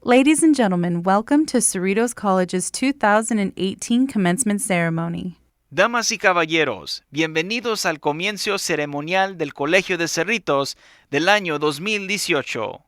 Ladies and gentlemen, welcome to Cerritos College's 2018 Commencement Ceremony. Damas y caballeros, bienvenidos al comienzo ceremonial del Colegio de Cerritos del año 2018.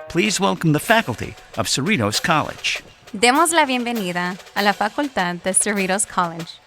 Please welcome the faculty of Cerritos College. Demos la bienvenida a la Facultad de Cerritos College.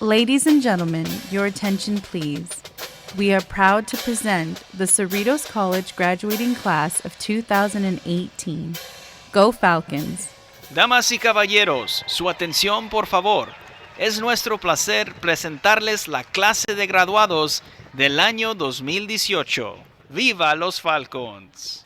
Ladies and gentlemen, your attention please. We are proud to present the Cerritos College graduating class of 2018. Go Falcons! Damas y caballeros, su atención por favor. Es nuestro placer presentarles la clase de graduados del año 2018. ¡Viva los Falcons!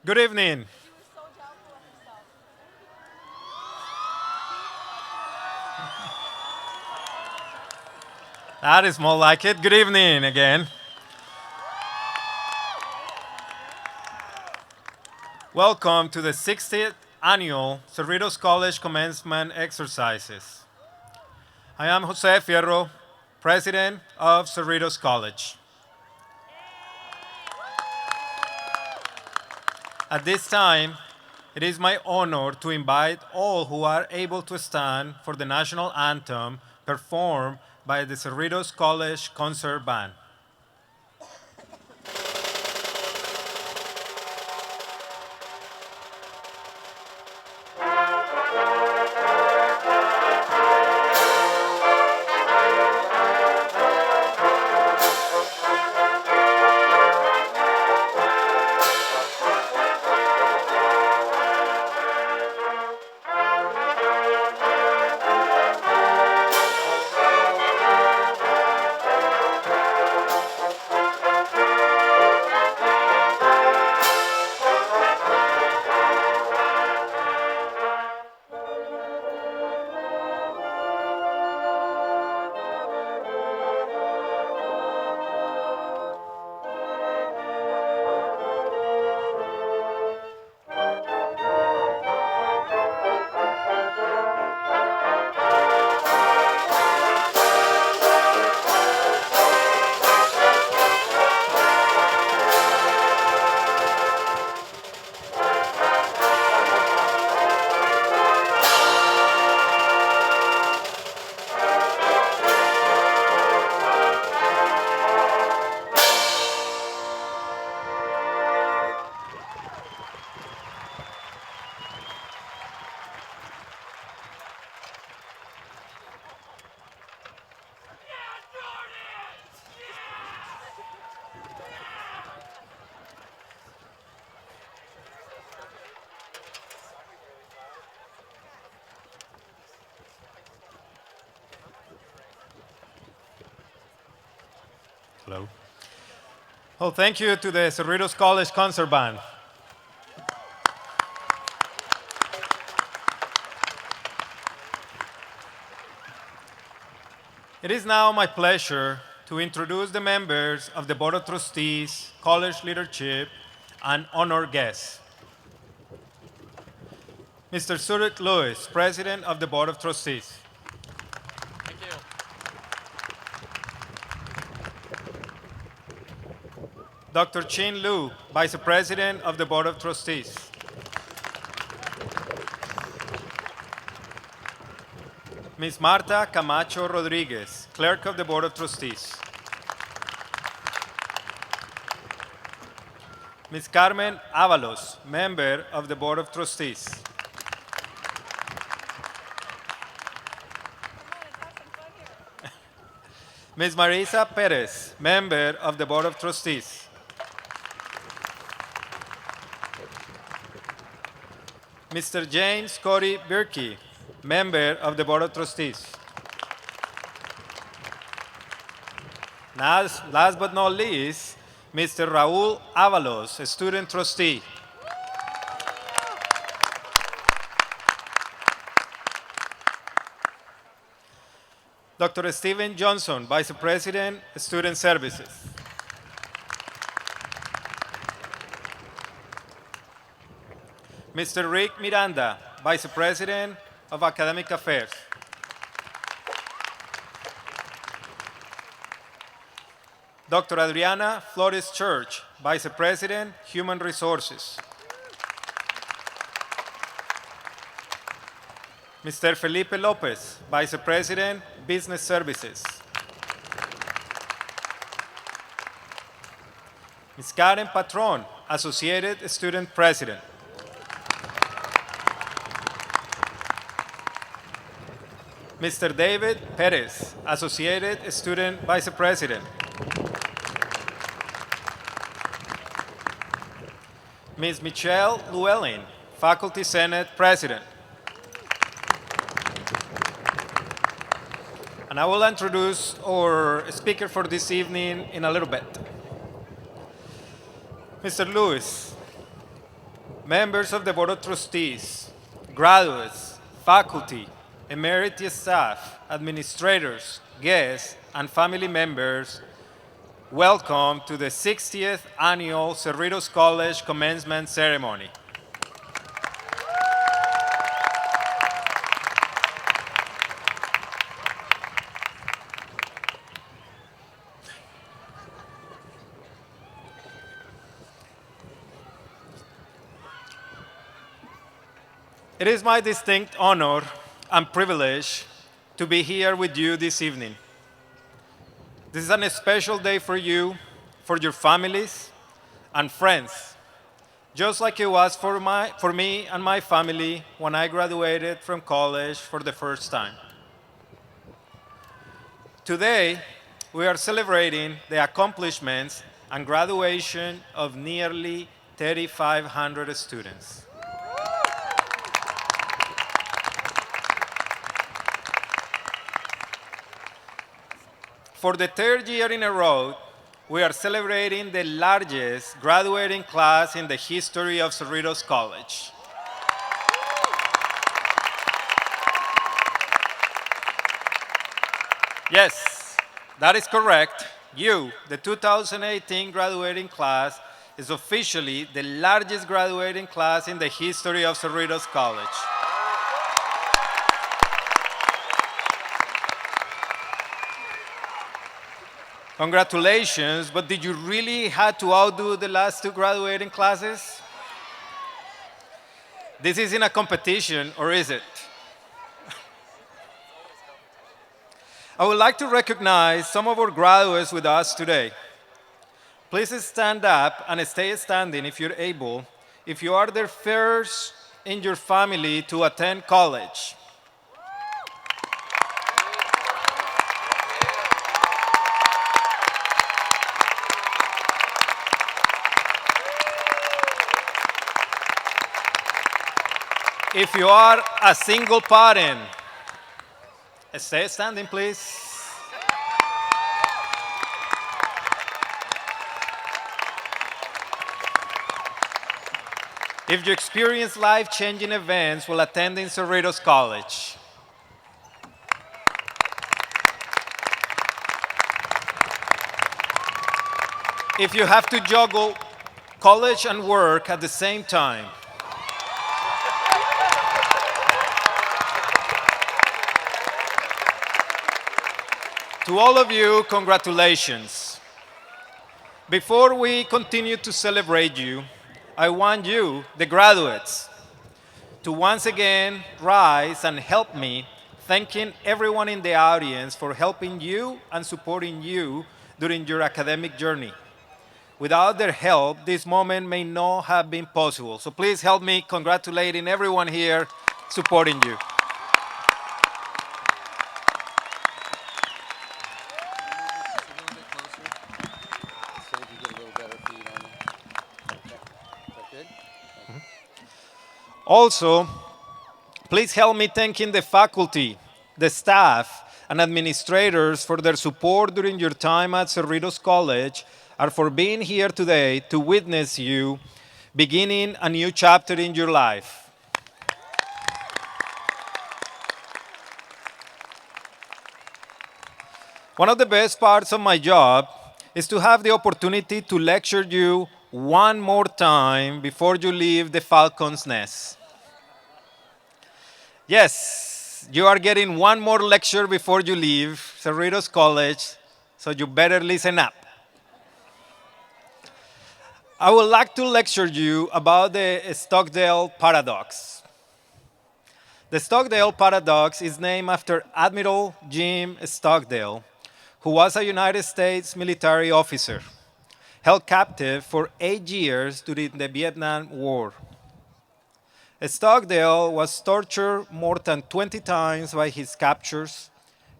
Good evening. That is more like it. Good evening again. Welcome to the 60th annual Cerritos College Commencement exercises. I am Jose Fierro, President of Cerritos College. At this time, it is my honor to invite all who are able to stand for the national anthem performed by the Cerritos College Concert Band. Hello. Well, thank you to the Cerritos College Concert Band. It is now my pleasure to introduce the members of the Board of Trustees, college leadership, and honored guests. Mr. Surik Lewis, President of the Board of Trustees. Thank you. Dr. Chin Liu, Vice President of the Board of Trustees. Ms. Marta Camacho Rodriguez, Clerk of the Board of Trustees. Ms. Carmen Avalos, Member of the Board of Trustees. Ms. Marisa Perez, Member of the Board of Trustees. Mr. James Cody Birkey, Member of the Board of Trustees. Last but not least, Mr. Raul Avalos, a Student Trustee. Dr. Stephen Johnson, Vice President, Student Services. Mr. Rick Miranda, Vice President of Academic Affairs. Dr. Adriana Flores Church, Vice President, Human Resources. Mr. Felipe Lopez, Vice President, Business Services. Ms. Karen Patron, Associated Student President. Mr. David Perez, Associated Student Vice President. Ms. Michelle Llewellyn, Faculty Senate President. And I will introduce our speaker for this evening in a little bit. Mr. Lewis, members of the Board of Trustees, graduates, faculty, emeritus staff, administrators, guests, and family members, welcome to the 60th Annual Cerritos College Commencement Ceremony. It is my distinct honor and privilege to be here with you this evening. This is a special day for you, for your families, and friends, just like it was for me and my family when I graduated from college for the first time. Today, we are celebrating the accomplishments and graduation of nearly 3,500 students. For the third year in a row, we are celebrating the largest graduating class in the history of Cerritos College. Yes, that is correct. You, the 2018 graduating class, is officially the largest graduating class in the history of Cerritos College. Congratulations, but did you really have to outdo the last two graduating classes? This isn't a competition, or is it? I would like to recognize some of our graduates with us today. Please stand up and stay standing if you're able, if you are the first in your family to attend college. If you are a single parent, stay standing, please. If you experience life-changing events while attending Cerritos College. If you have to juggle college and work at the same time. To all of you, congratulations. Before we continue to celebrate you, I want you, the graduates, to once again rise and help me thanking everyone in the audience for helping you and supporting you during your academic journey. Without their help, this moment may not have been possible. So please help me congratulating everyone here supporting you. Also, please help me thanking the faculty, the staff, and administrators for their support during your time at Cerritos College and for being here today to witness you beginning a new chapter in your life. One of the best parts of my job is to have the opportunity to lecture you one more time before you leave the Falcon's Nest. Yes, you are getting one more lecture before you leave Cerritos College, so you better listen up. I would like to lecture you about the Stockdale paradox. The Stockdale paradox is named after Admiral Jim Stockdale, who was a United States military officer, held captive for 8 years during the Vietnam War. Stockdale was tortured more than 20 times by his captors,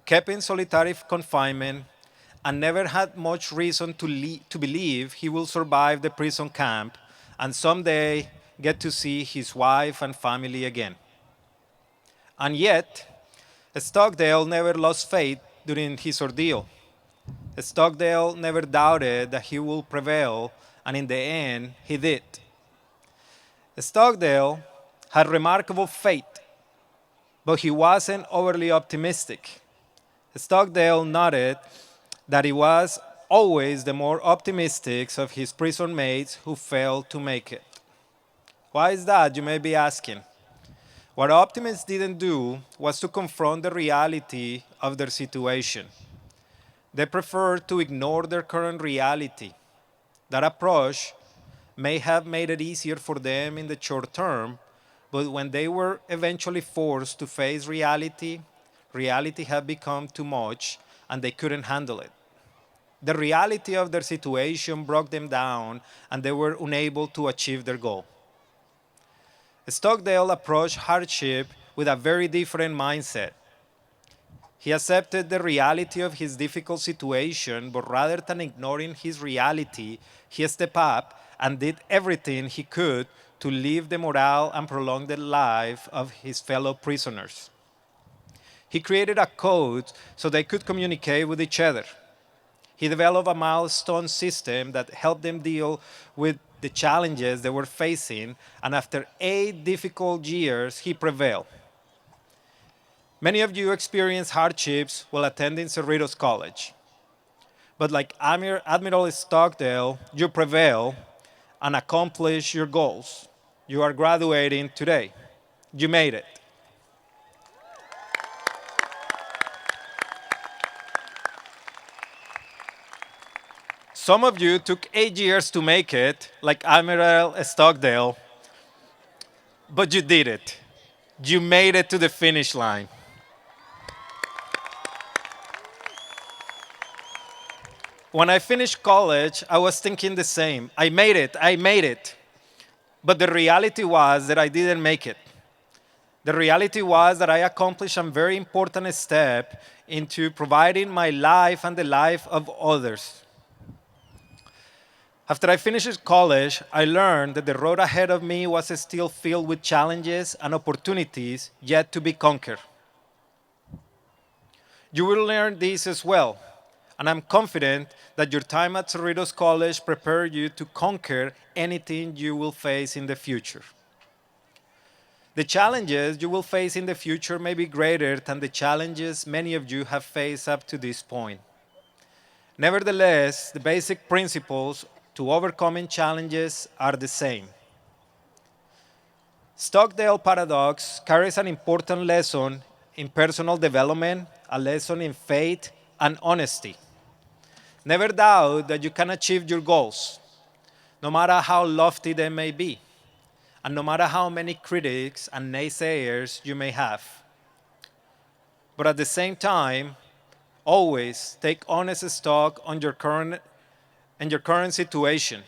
kept in solitary confinement, and never had much reason to believe he will survive the prison camp and someday get to see his wife and family again. And yet, Stockdale never lost faith during his ordeal. Stockdale never doubted that he would prevail, and in the end, he did. Stockdale had remarkable faith, but he wasn't overly optimistic. Stockdale noted that he was always the more optimistic of his prison mates who failed to make it. Why is that, you may be asking? What optimists didn't do was to confront the reality of their situation. They preferred to ignore their current reality. That approach may have made it easier for them in the short term, but when they were eventually forced to face reality, reality had become too much and they couldn't handle it. The reality of their situation broke them down and they were unable to achieve their goal. Stockdale approached hardship with a very different mindset. He accepted the reality of his difficult situation, but rather than ignoring his reality, he stepped up and did everything he could to live the morale and prolong the life of his fellow prisoners. He created a code so they could communicate with each other. He developed a milestone system that helped them deal with the challenges they were facing, and after 8 difficult years, he prevailed. Many of you experienced hardships while attending Cerritos College. But like Admiral Stockdale, you prevail and accomplish your goals. You are graduating today. You made it. Some of you took 8 years to make it, like Admiral Stockdale, but you did it. You made it to the finish line. When I finished college, I was thinking the same. I made it, I made it. But the reality was that I didn't make it. The reality was that I accomplished a very important step into providing my life and the life of others. After I finished college, I learned that the road ahead of me was still filled with challenges and opportunities yet to be conquered. You will learn this as well, and I'm confident that your time at Cerritos College prepared you to conquer anything you will face in the future. The challenges you will face in the future may be greater than the challenges many of you have faced up to this point. Nevertheless, the basic principles to overcoming challenges are the same. Stockdale paradox carries an important lesson in personal development, a lesson in faith and honesty. Never doubt that you can achieve your goals, no matter how lofty they may be, and no matter how many critics and naysayers you may have. But at the same time, always take honest stock on your current situation.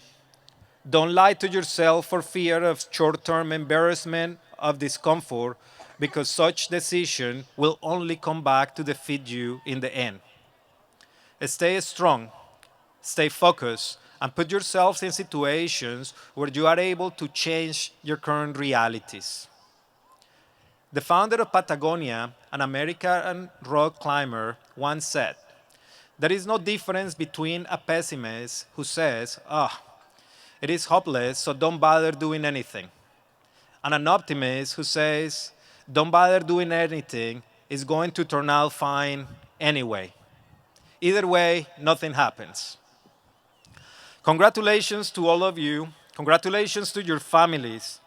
Don't lie to yourself for fear of short-term embarrassment of discomfort, because such decision will only come back to defeat you in the end. Stay strong, stay focused, and put yourselves in situations where you are able to change your current realities. The founder of Patagonia, an American rock climber, once said, "There is no difference between a pessimist who says, it is hopeless, so don't bother doing anything, and an optimist who says, don't bother doing anything, it's going to turn out fine anyway. Either way, nothing happens." Congratulations to all of you. Congratulations to your families.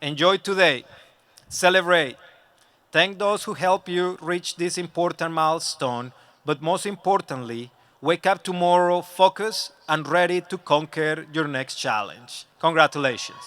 Enjoy today. Celebrate. Thank those who help you reach this important milestone, but most importantly, wake up tomorrow focused and ready to conquer your next challenge. Congratulations.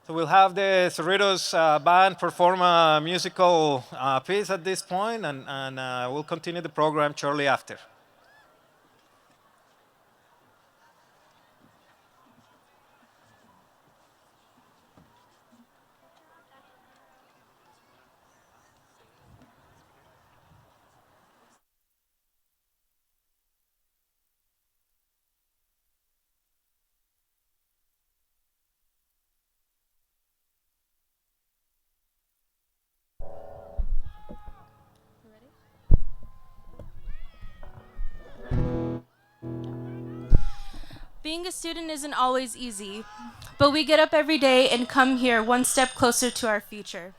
So we'll have the Cerritos band perform a musical piece at this point, and we'll continue the program shortly after. Being a student isn't always easy, but we get up every day and come here one step closer to our future.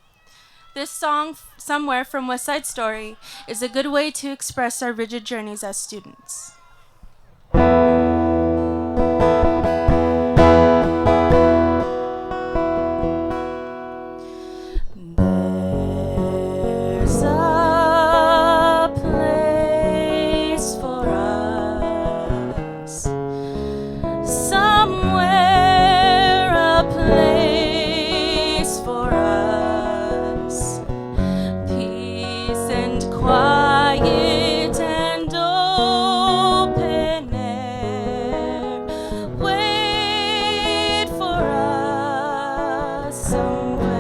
This song, Somewhere from West Side Story, is a good way to express our rigid journeys as students. There's a place for us, somewhere a place for us, peace and quiet and open air, wait for us somewhere.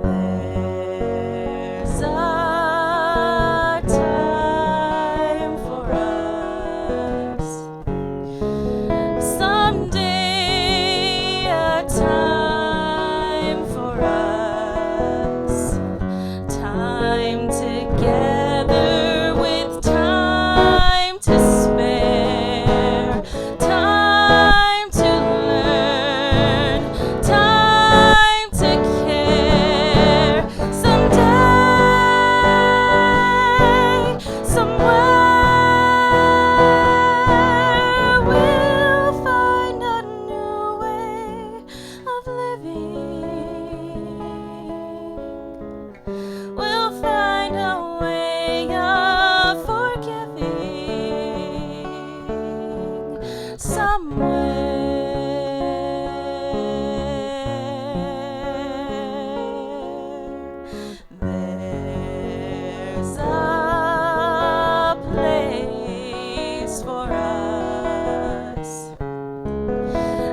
There's a time for us, someday a time for us, time together with time to spare, time to learn, time to care, someday, somewhere we'll find a new way of living. We'll find a way of forgiving somewhere. There's a place for us,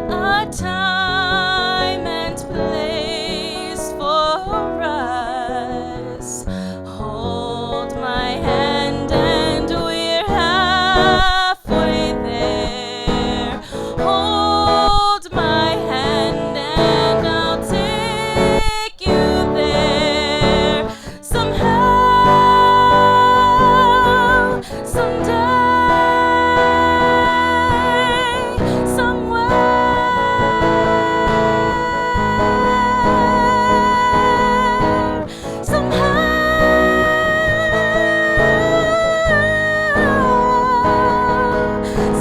a time and place for us. Hold my hand and we're halfway there. Hold my hand and I'll take you there. Somehow, someday, somewhere, somehow,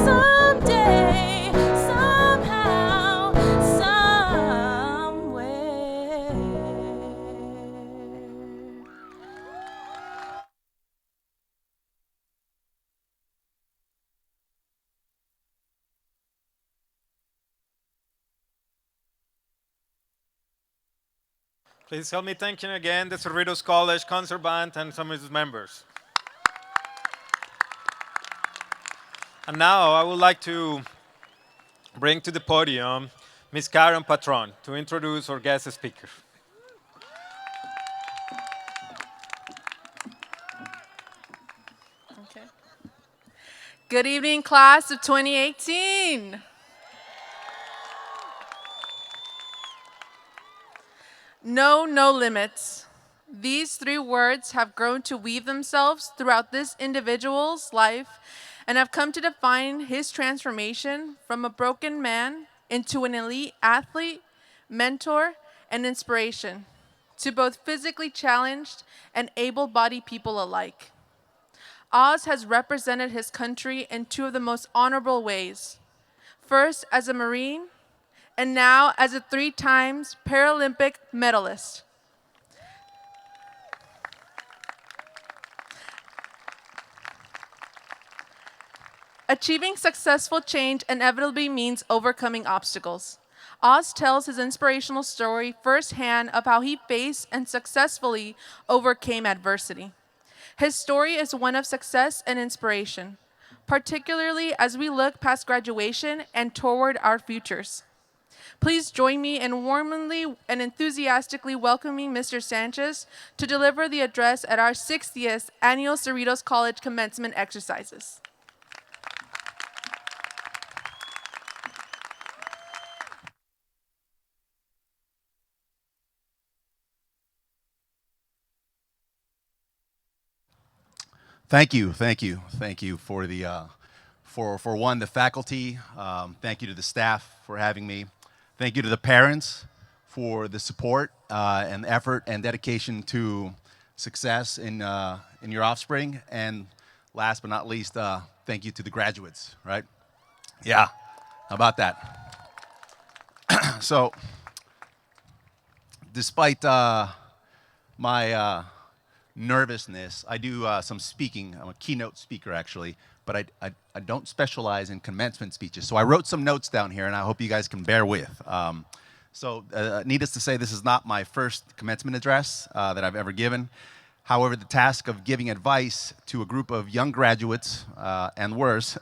someday, somehow, somewhere. Please help me thanking again the Cerritos College Concert Band and some of its members. And now I would like to bring to the podium Ms. Karen Patron to introduce our guest speaker. Okay. Good evening, class of 2018. No limits. These three words have grown to weave themselves throughout this individual's life and have come to define his transformation from a broken man into an elite athlete, mentor, and inspiration to both physically challenged and able-bodied people alike. Oz has represented his country in two of the most honorable ways. First as a Marine, and now as a 3 times Paralympic medalist. Achieving successful change inevitably means overcoming obstacles. Oz tells his inspirational story firsthand of how he faced and successfully overcame adversity. His story is one of success and inspiration, particularly as we look past graduation and toward our futures. Please join me in warmly and enthusiastically welcoming Mr. Sanchez to deliver the address at our 60th annual Cerritos College Commencement exercises. Thank you for for one, the faculty. Thank you to the staff for having me. Thank you to the parents for the support and effort and dedication to success in your offspring. And last but not least, thank you to the graduates, right? Yeah, how about that? So, despite my nervousness, I do some speaking. I'm a keynote speaker, actually, but I don't specialize in commencement speeches. So I wrote some notes down here, and I hope you guys can bear with. Needless to say, this is not my first commencement address that I've ever given. However, the task of giving advice to a group of young graduates, and worse,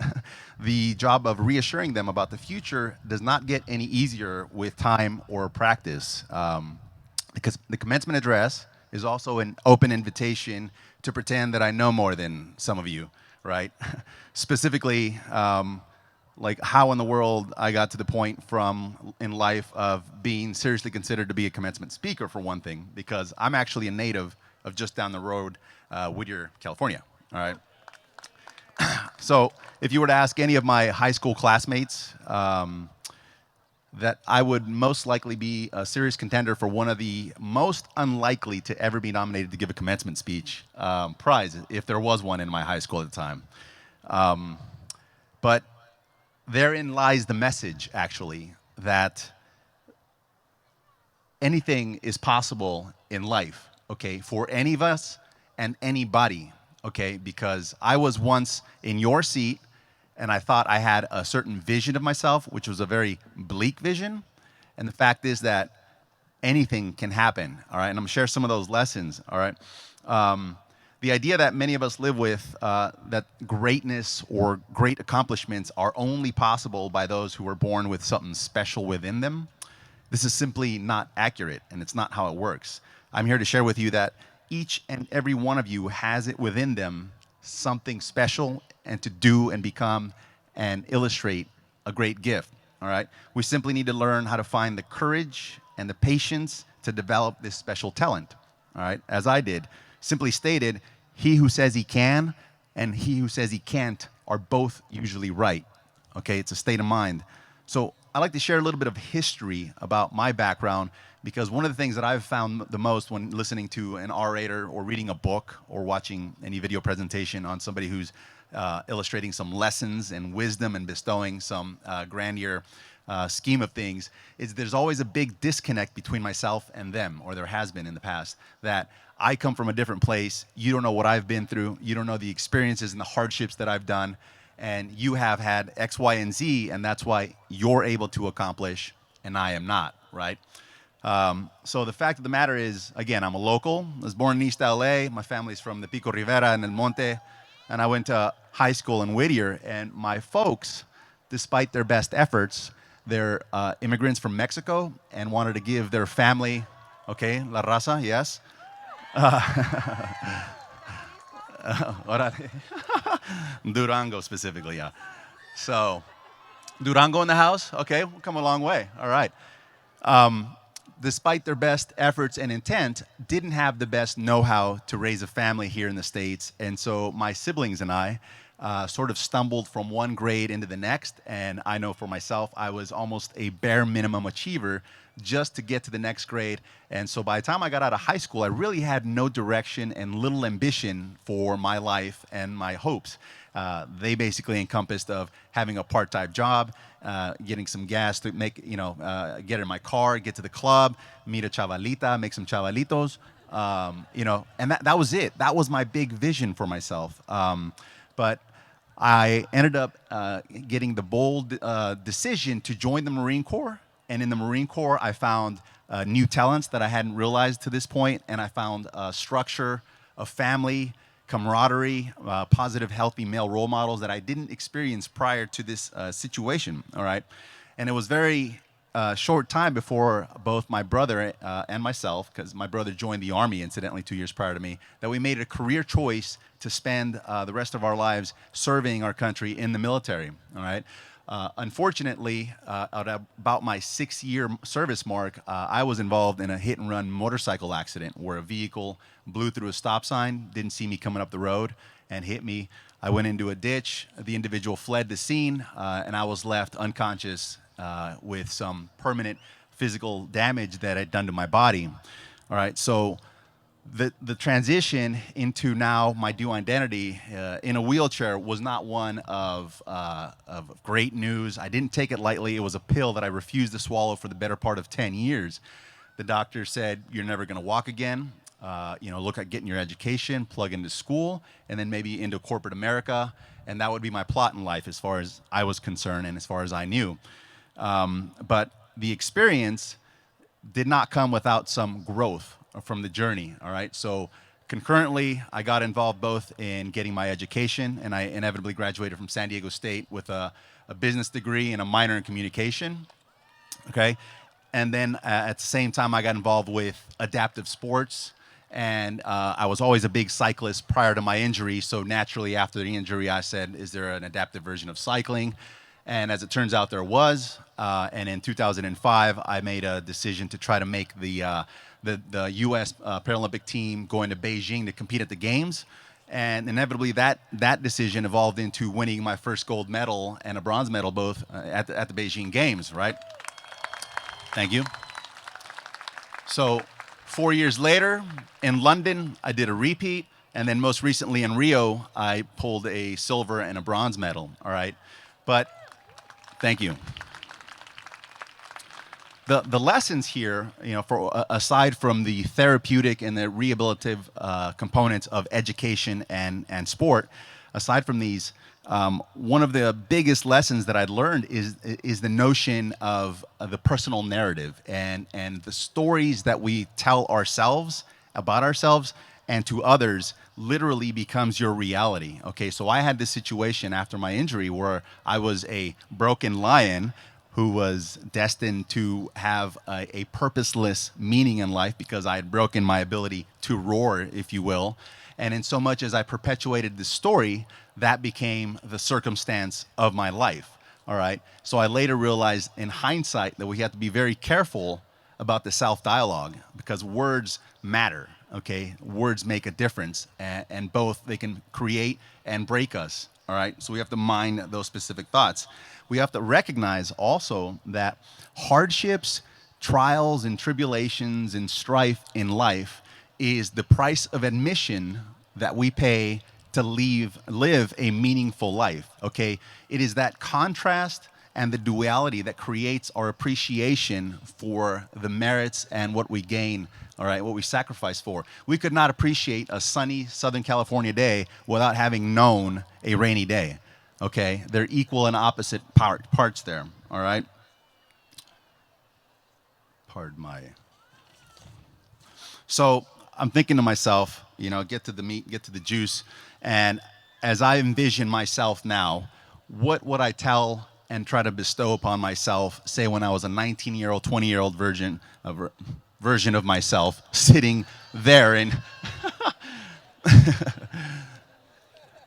the job of reassuring them about the future does not get any easier with time or practice. Because the commencement address is also an open invitation to pretend that I know more than some of you, right? Specifically, like how in the world I got to the point in life of being seriously considered to be a commencement speaker, for one thing, because I'm actually a native of just down the road, Whittier, California, all right? So if you were to ask any of my high school classmates, that I would most likely be a serious contender for one of the most unlikely to ever be nominated to give a commencement speech prize, if there was one in my high school at the time. But therein lies the message, actually, that anything is possible in life, okay, for any of us and anybody, okay, because I was once in your seat and I thought I had a certain vision of myself, which was a very bleak vision. And the fact is that anything can happen, all right? And I'm gonna share some of those lessons, all right? The idea that many of us live with, that greatness or great accomplishments are only possible by those who are born with something special within them, this is simply not accurate, and it's not how it works. I'm here to share with you that each and every one of you has it within them something special and to do and become and illustrate a great gift, all right? We simply need to learn how to find the courage and the patience to develop this special talent, all right? As I did. Simply stated, he who says he can and he who says he can't are both usually right, okay? It's a state of mind. So I'd like to share a little bit of history about my background, because one of the things that I've found the most when listening to an orator or reading a book or watching any video presentation on somebody who's illustrating some lessons and wisdom and bestowing some grandeur scheme of things, is there's always a big disconnect between myself and them, or there has been in the past, that I come from a different place, you don't know what I've been through, you don't know the experiences and the hardships that I've done, and you have had X, Y, and Z, and that's why you're able to accomplish and I am not, right? So the fact of the matter is, again, I'm a local. I was born in East LA. My family's from the Pico Rivera and El Monte, and I went to high school in Whittier. And my folks, despite their best efforts, they're immigrants from Mexico and wanted to give their family, okay, La Raza, yes. Durango specifically, yeah. So, Durango in the house? Okay, we've come a long way. All right. Despite their best efforts and intent, didn't have the best know-how to raise a family here in the States. And so my siblings and I sort of stumbled from one grade into the next. And I know for myself, I was almost a bare minimum achiever just to get to the next grade. And so by the time I got out of high school, I really had no direction and little ambition for my life and my hopes. They basically encompassed of having a part-time job, getting some gas to make, get in my car, get to the club, meet a chavalita, make some chavalitos, and that was it. That was my big vision for myself. But I ended up getting the bold decision to join the Marine Corps. And in the Marine Corps, I found new talents that I hadn't realized to this point, and I found structure, a family, camaraderie, positive, healthy male role models that I didn't experience prior to this situation, all right? And it was very short time before both my brother and myself, because my brother joined the Army, incidentally, 2 years prior to me, that we made a career choice to spend the rest of our lives serving our country in the military, all right? Unfortunately, at about my 6-year service mark, I was involved in a hit-and-run motorcycle accident where a vehicle blew through a stop sign, didn't see me coming up the road, and hit me. I went into a ditch. The individual fled the scene, and I was left unconscious with some permanent physical damage that I'd done to my body. All right, so the transition into now my new identity in a wheelchair was not one of great news. I didn't take it lightly. It was a pill that I refused to swallow for the better part of 10 years. The doctor said, you're never going to walk again. Look at getting your education, plug into school, and then maybe into corporate America. And that would be my plot in life as far as I was concerned and as far as I knew. But the experience did not come without some growth from the journey, all right? So concurrently, I got involved both in getting my education, and I inevitably graduated from San Diego State with a business degree and a minor in communication, okay? And then at the same time, I got involved with adaptive sports, and I was always a big cyclist prior to my injury, so naturally after the injury, I said, is there an adaptive version of cycling? And as it turns out, there was. And in 2005, I made a decision to try to make the U.S. Paralympic team going to Beijing to compete at the Games. And inevitably, that decision evolved into winning my first gold medal and a bronze medal both at the Beijing Games, right? Thank you. So 4 years later, in London, I did a repeat. And then most recently in Rio, I pulled a silver and a bronze medal, all right? But thank you. The lessons here, aside from the therapeutic and the rehabilitative components of education and sport, aside from these, one of the biggest lessons that I'd learned is the notion of the personal narrative and the stories that we tell ourselves about ourselves and to others literally becomes your reality. Okay, so I had this situation after my injury where I was a broken lion who was destined to have a purposeless meaning in life because I had broken my ability to roar, if you will. And in so much as I perpetuated the story, that became the circumstance of my life, all right? So I later realized in hindsight that we have to be very careful about the self-dialogue because words matter, okay? Words make a difference, and both they can create and break us, all right? So we have to mind those specific thoughts. We have to recognize also that hardships, trials, and tribulations and strife in life is the price of admission that we pay to live a meaningful life, okay? It is that contrast and the duality that creates our appreciation for the merits and what we gain, all right, what we sacrifice for. We could not appreciate a sunny Southern California day without having known a rainy day, okay? They're equal and opposite parts there, all right? Pardon my... So I'm thinking to myself, get to the meat, get to the juice, and as I envision myself now, what would I tell and try to bestow upon myself, say when I was a 19-year-old, 20-year-old version of myself, sitting there in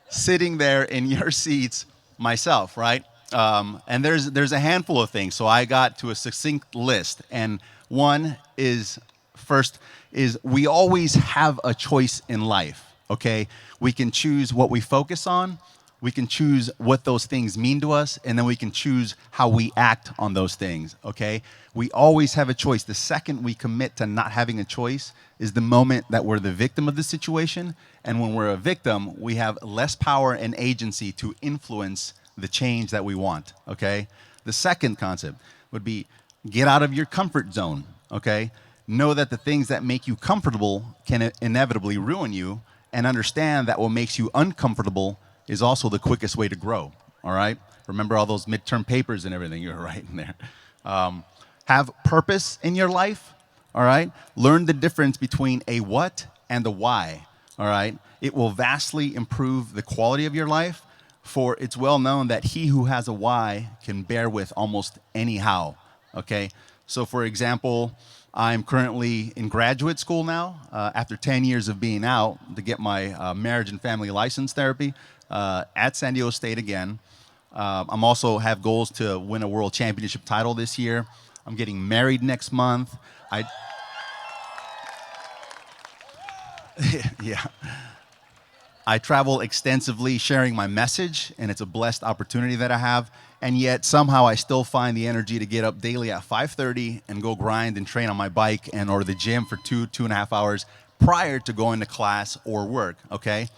sitting there in your seats myself, right? And there's a handful of things. So I got to a succinct list, and one is first is we always have a choice in life. Okay, we can choose what we focus on. We can choose what those things mean to us, and then we can choose how we act on those things, okay? We always have a choice. The second we commit to not having a choice is the moment that we're the victim of the situation, and when we're a victim, we have less power and agency to influence the change that we want, okay? The second concept would be get out of your comfort zone, okay? Know that the things that make you comfortable can inevitably ruin you, and understand that what makes you uncomfortable is also the quickest way to grow, all right? Remember all those midterm papers and everything you're writing there. Have purpose in your life, all right? Learn the difference between a what and a why, all right? It will vastly improve the quality of your life, for it's well known that he who has a why can bear with almost any how, okay? So for example, I'm currently in graduate school now, after 10 years of being out, to get my marriage and family license therapy at San Diego State again. I'm also have goals to win a world championship title this year. I'm getting married next month. Yeah. I travel extensively sharing my message, and it's a blessed opportunity that I have. And yet somehow I still find the energy to get up daily at 5:30 and go grind and train on my bike and or the gym for 2.5 hours prior to going to class or work. Okay,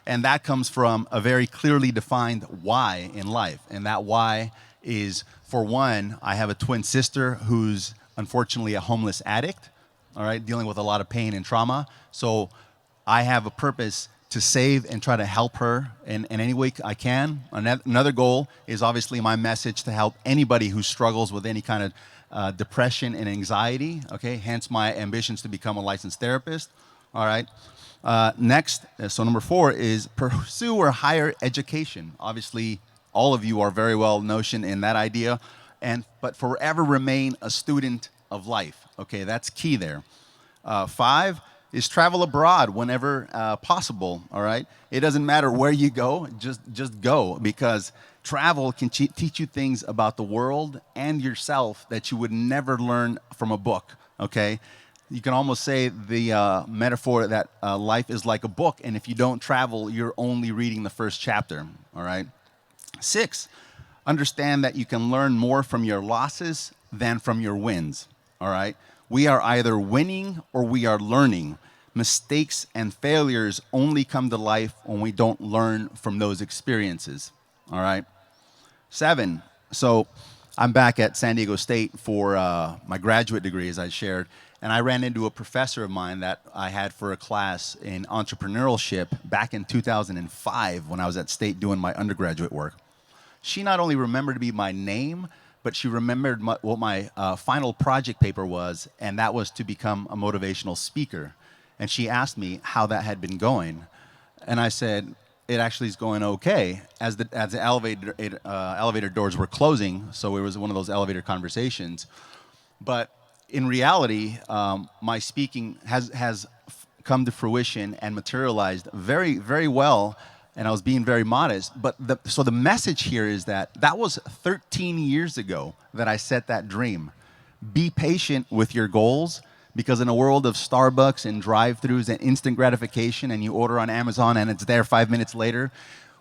and that comes from a very clearly defined why in life, and that why is, for one, I have a twin sister who's unfortunately a homeless addict. All right, dealing with a lot of pain and trauma. So I have a purpose to save and try to help her in any way I can. Another goal is obviously my message to help anybody who struggles with any kind of depression and anxiety. Okay, hence my ambitions to become a licensed therapist. All right. Next, so number 4 is pursue or higher education. Obviously, all of you are very well notioned in that idea, but forever remain a student of life. Okay, that's key there. 5 is travel abroad whenever possible. All right, it doesn't matter where you go, just go, because travel can teach you things about the world and yourself that you would never learn from a book. Okay, you can almost say the metaphor that life is like a book, and if you don't travel, you're only reading the first chapter. All right. 6, understand that you can learn more from your losses than from your wins. All right. We are either winning or we are learning. Mistakes and failures only come to life when we don't learn from those experiences. All right. 7, so I'm back at San Diego State for my graduate degree, as I shared, and I ran into a professor of mine that I had for a class in entrepreneurship back in 2005 when I was at State doing my undergraduate work. She not only remembered me my name, but she remembered what my final project paper was, and that was to become a motivational speaker. And she asked me how that had been going, and I said, it actually is going okay. As the elevator doors were closing, so it was one of those elevator conversations. But in reality, my speaking has come to fruition and materialized very, very well, and I was being very modest. But so the message here is that was 13 years ago that I set that dream. Be patient with your goals, because in a world of Starbucks and drive-thrus and instant gratification, and you order on Amazon and it's there 5 minutes later,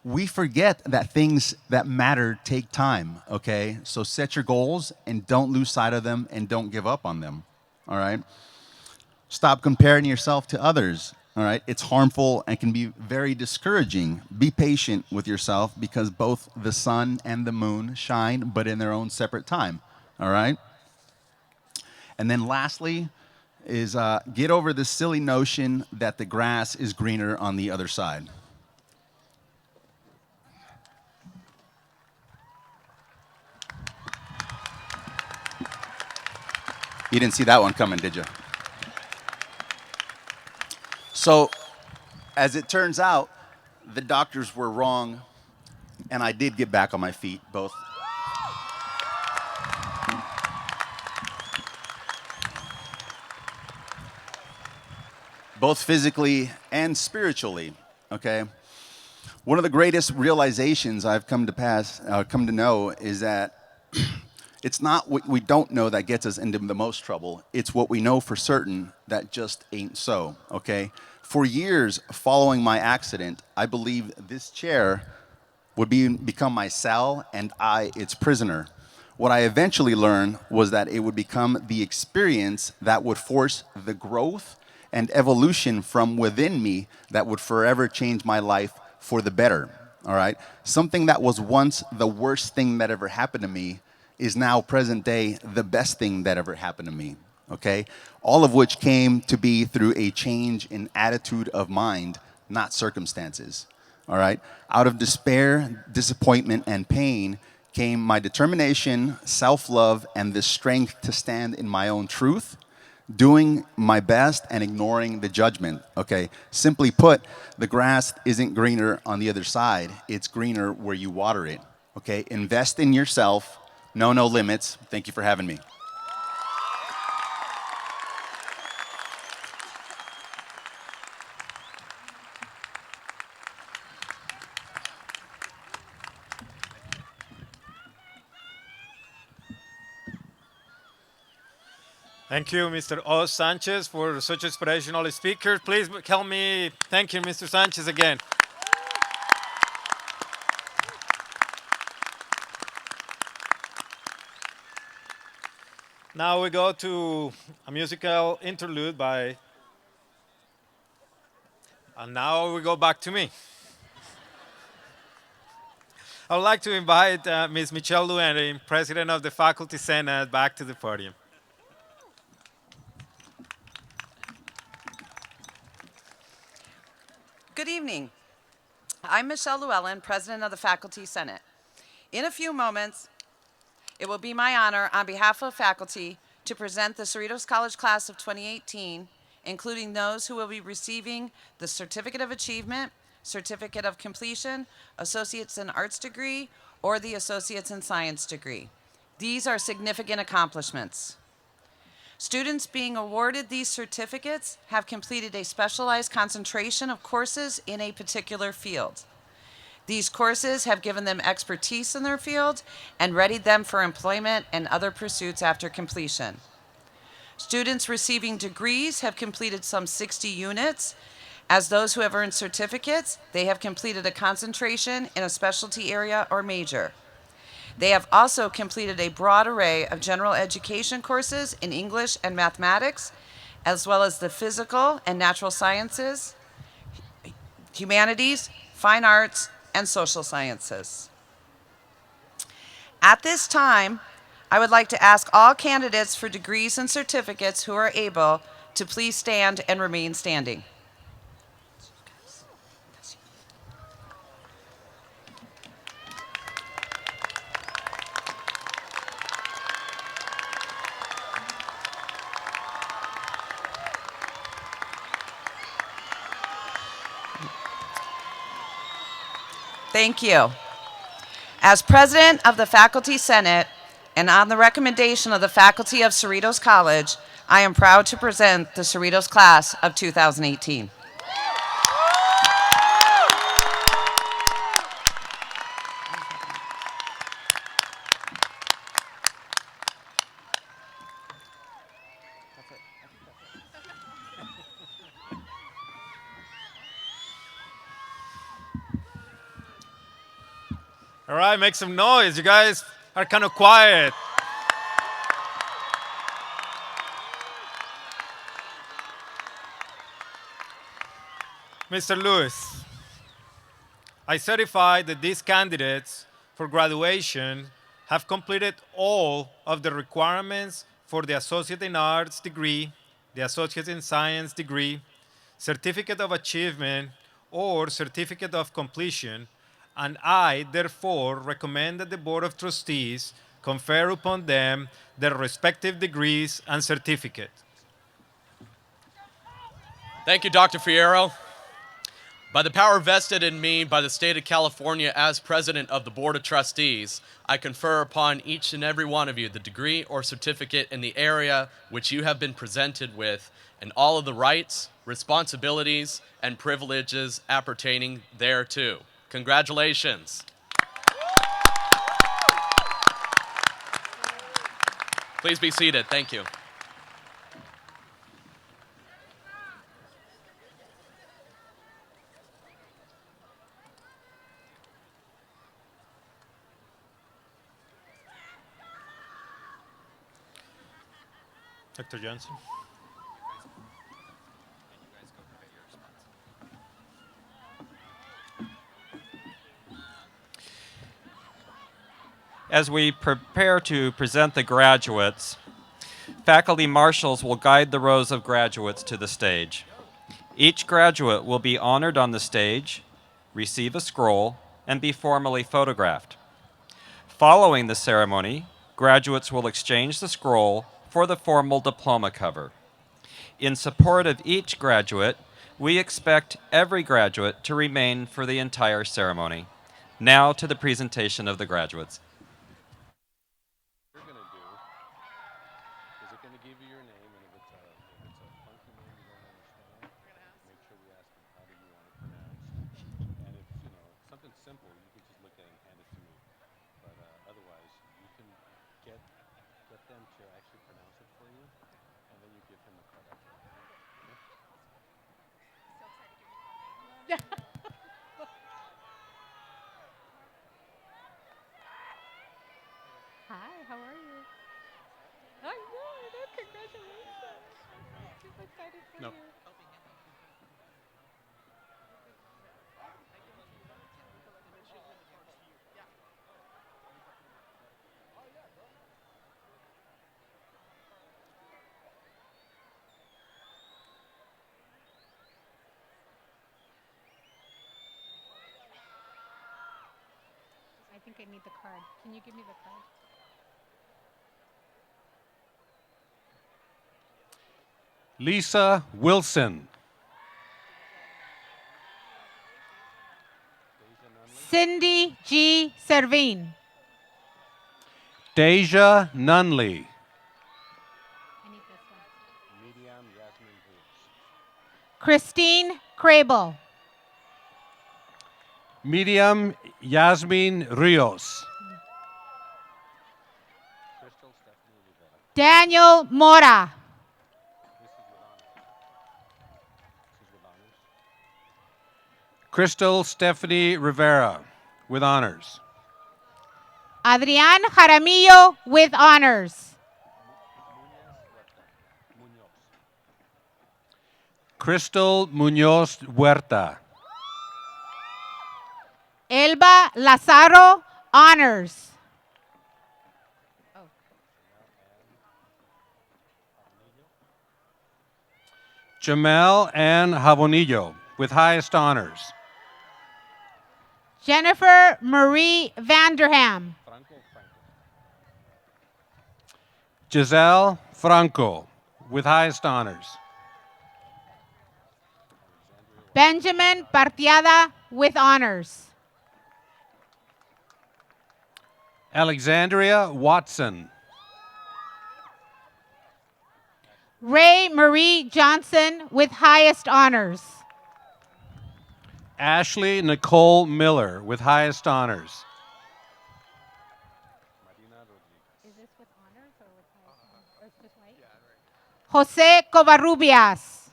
we forget that things that matter take time, okay? So set your goals and don't lose sight of them and don't give up on them, all right? Stop comparing yourself to others, all right? It's harmful and can be very discouraging. Be patient with yourself, because both the sun and the moon shine, but in their own separate time, all right? And then lastly is get over the silly notion that the grass is greener on the other side. You didn't see that one coming, did you? So, as it turns out, the doctors were wrong, and I did get back on my feet, both physically and spiritually, okay? One of the greatest realizations I've come to know is that it's not what we don't know that gets us into the most trouble. It's what we know for certain that just ain't so, okay? For years following my accident, I believed this chair would become my cell and I its prisoner. What I eventually learned was that it would become the experience that would force the growth and evolution from within me that would forever change my life for the better, all right? Something that was once the worst thing that ever happened to me is now present day the best thing that ever happened to me, okay? All of which came to be through a change in attitude of mind, not circumstances, all right? Out of despair, disappointment, and pain came my determination, self-love, and the strength to stand in my own truth, doing my best and ignoring the judgment, okay? Simply put, the grass isn't greener on the other side. It's greener where you water it, okay? Invest in yourself. No limits. Thank you for having me. Thank you, Mr. Oz Sanchez, for such inspirational speakers. Please help me thank you, Mr. Sanchez, again. Now we go to a musical interlude by, and now we go back to me. I would like to invite Ms. Michelle Luenri, President of the Faculty Senate, back to the podium. Good evening. I'm Michelle Llewellyn, President of the Faculty Senate. In a few moments, it will be my honor on behalf of faculty to present the Cerritos College Class of 2018, including those who will be receiving the Certificate of Achievement, Certificate of Completion, Associates in Arts degree, or the Associates in Science degree. These are significant accomplishments. Students being awarded these certificates have completed a specialized concentration of courses in a particular field. These courses have given them expertise in their field and readied them for employment and other pursuits after completion. Students receiving degrees have completed some 60 units. As those who have earned certificates, they have completed a concentration in a specialty area or major. They have also completed a broad array of general education courses in English and mathematics, as well as the physical and natural sciences, humanities, fine arts, and social sciences. At this time, I would like to ask all candidates for degrees and certificates who are able to please stand and remain standing. Thank you. As president of the Faculty Senate and on the recommendation of the faculty of Cerritos College, I am proud to present the Cerritos Class of 2018. All right, make some noise. You guys are kind of quiet. Mr. Lewis, I certify that these candidates for graduation have completed all of the requirements for the Associate in Arts degree, the Associate in Science degree, Certificate of Achievement, or Certificate of Completion, and I, therefore, recommend that the Board of Trustees confer upon them their respective degrees and certificate. Thank you, Dr. Fierro. By the power vested in me by the state of California as president of the Board of Trustees, I confer upon each and every one of you the degree or certificate in the area which you have been presented with and all of the rights, responsibilities, and privileges appertaining thereto. Congratulations. Please be seated. Thank you. Dr. Johnson. As we prepare to present the graduates, faculty marshals will guide the rows of graduates to the stage. Each graduate will be honored on the stage, receive a scroll, and be formally photographed. Following the ceremony, graduates will exchange the scroll for the formal diploma cover. In support of each graduate, we expect every graduate to remain for the entire ceremony. Now to the presentation of the graduates. Hi, how are you? Oh, No. I think I need the card. Can you give me the card? Lisa Wilson. Cindy G. Servin. Deja Nunley. I need this one. Christine Crable. Miriam Yasmin Rios. Daniel Mora. Crystal Stephanie Rivera, with honors. Adrián Jaramillo with honors. Crystal Munoz Huerta. Elba Lazaro, honors. Jamel Ann Javonillo, with highest honors. Jennifer Marie Vanderham. Giselle Franco, with highest honors. Benjamin Partiada with honors. Alexandria Watson. Ray Marie Johnson with highest honors. Ashley Nicole Miller, with highest honors. Is this with honors or with highest honors? Or it's just white? Jose Covarrubias.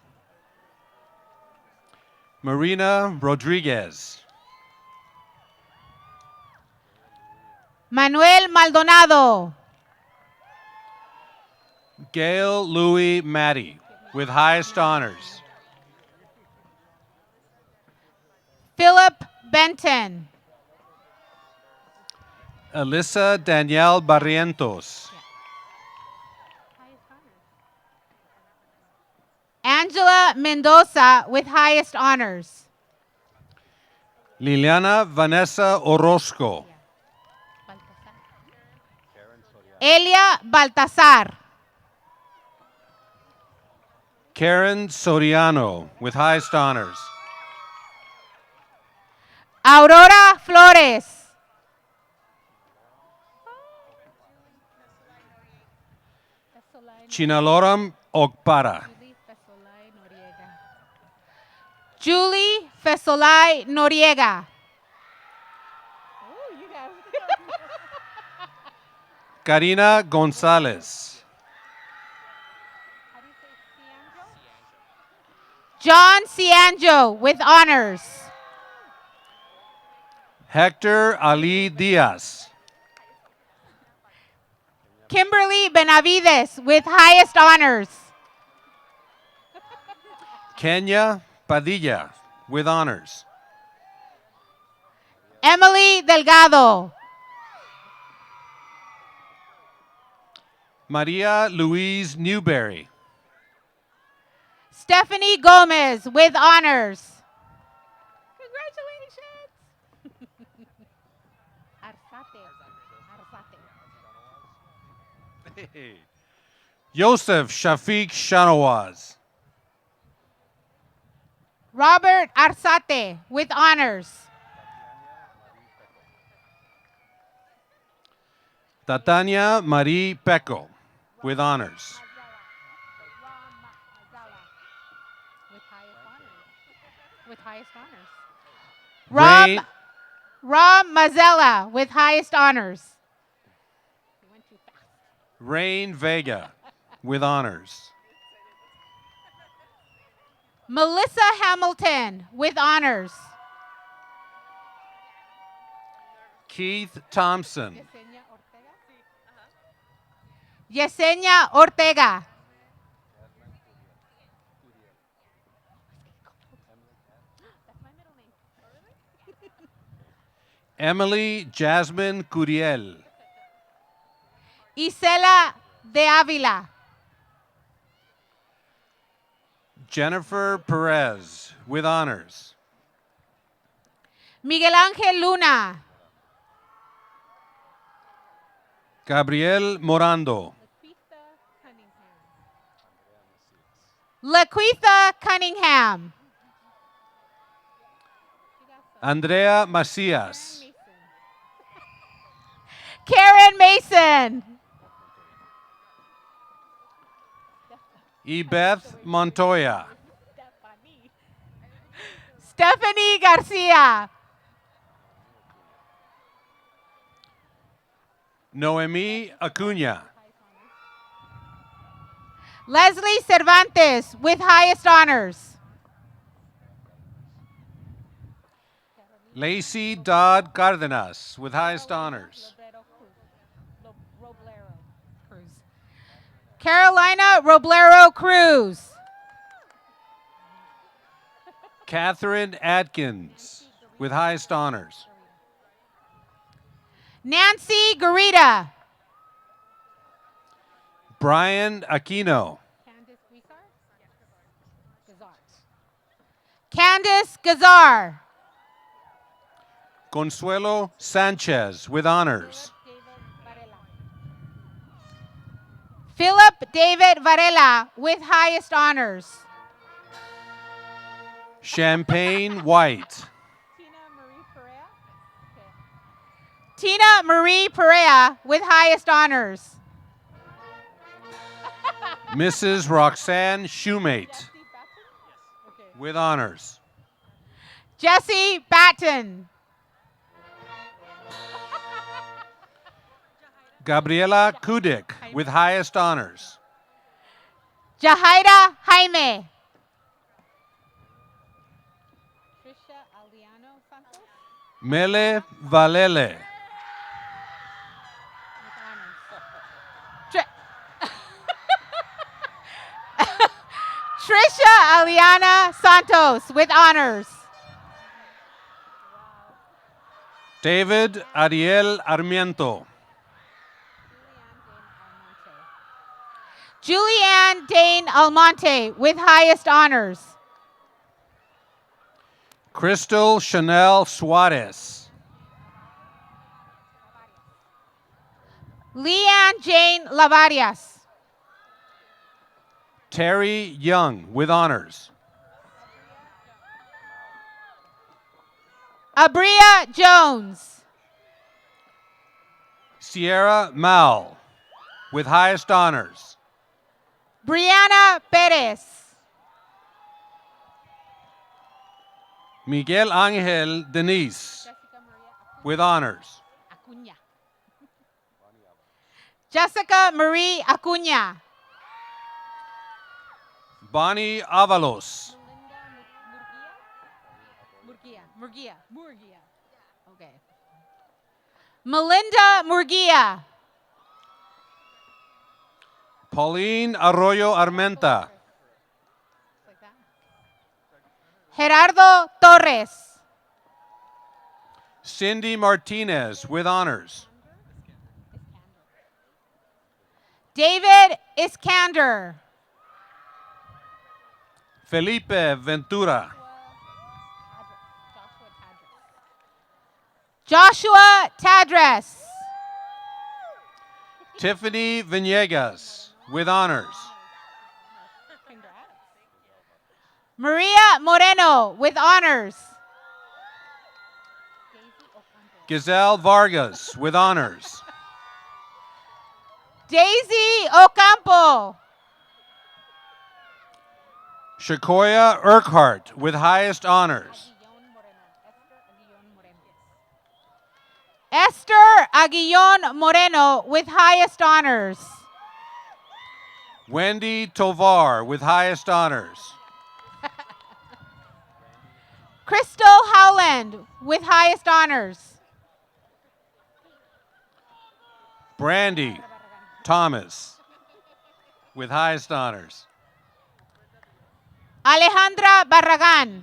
Marina Rodriguez. Manuel Maldonado. Gail Louis Matty, with highest honors. Philip Benton. Alyssa Danielle Barrientos. Angela Mendoza with highest honors. Liliana Vanessa Orozco. Elia Baltazar. Karen Soriano, with highest honors. Aurora Flores. Chinaloram Okpara. Julie Fesolai Noriega. Karina Gonzalez. John Cianjo with honors. Hector Ali Diaz. Kimberly Benavides with highest honors. Kenya Padilla, with honors. Emily Delgado. Maria Louise Newberry. Stephanie Gomez with honors. Congratulations. Hey. Yosef Shafiq Shanawaz. Robert Arzate with honors. Tatania Marie Peco, with honors. With highest honors. Rain- Ram Mazzella with highest honors. Rain Vega, with honors. Melissa Hamilton with honors. Keith Thompson. Yesenia Ortega. Emily Jasmine Curiel. Isela de Avila. Jennifer Perez, with honors. Miguel Ángel Luna. Gabriel Morando. Laquitha Cunningham. Andrea Macias. Karen Mason. Ebeth Montoya. Stephanie Garcia. Noemi Acuna. Leslie Cervantes, with highest honors. Lacey Dodd Cardenas, with highest honors. Carolina Roblero Cruz. Catherine Atkins, with highest honors. Nancy Garita. Brian Aquino. Candice Gazar. Consuelo Sanchez, with honors. Philip David Varela, with highest honors. Champagne White. Tina Marie Perea, with highest honors. Mrs. Roxanne Shoemate, with honors. Jesse Batten. Gabriela Kudik, with highest honors. Jahaira Jaime. Mele Valele. Trisha Aliana Santos, with honors. David Ariel Armiento. Julianne Dane Almonte, with highest honors. Crystal Chanel Suarez. Leanne Jane Lavarias. Terry Young, with honors. Abria Jones. Sierra Mal, with highest honors. Brianna Perez. Miguel Angel Denise, with honors. Jessica Marie Acuna. Bonnie Avalos. Murguia. Okay. Melinda Murguia. Pauline Arroyo Armenta. Gerardo Torres. Cindy Martinez, with honors. David Iskander. Felipe Ventura. Joshua Tadres. Tiffany Venegas, with honors. Maria Moreno, with honors. Giselle Vargas, with honors. Daisy Ocampo. Shakoya Urquhart, with highest honors. Esther Aguillon Moreno, with highest honors. Wendy Tovar, with highest honors. Crystal Howland, with highest honors. Brandy Thomas, with highest honors. Alejandra Barragan.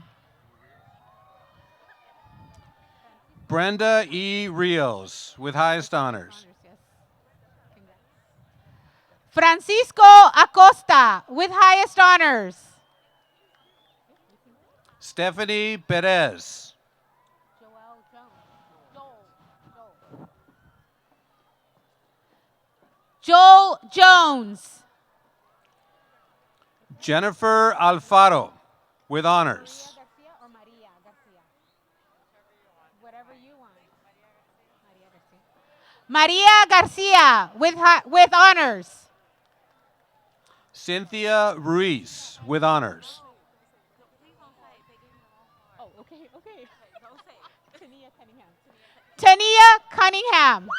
Brenda E. Rios with highest honors. Francisco Acosta with highest honors. Stephanie Perez. Joel Jones. Jennifer Alfaro with honors. Maria Garcia with honors. Cynthia Ruiz with honors. Tania Cunningham.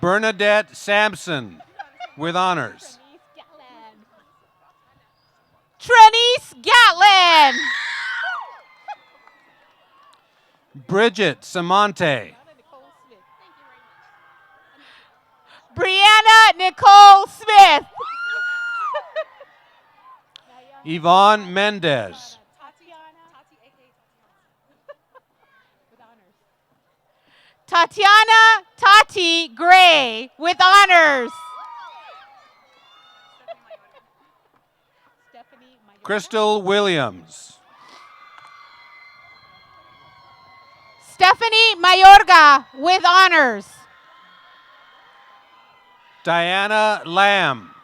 Bernadette Sampson with honors. Trenice Gatlin. Bridget Samonte. Brianna Nicole Smith. Yvonne Mendez. Tatiana Tati Gray with honors. Crystal Williams. Stephanie Mayorga with honors. Diana Lamb.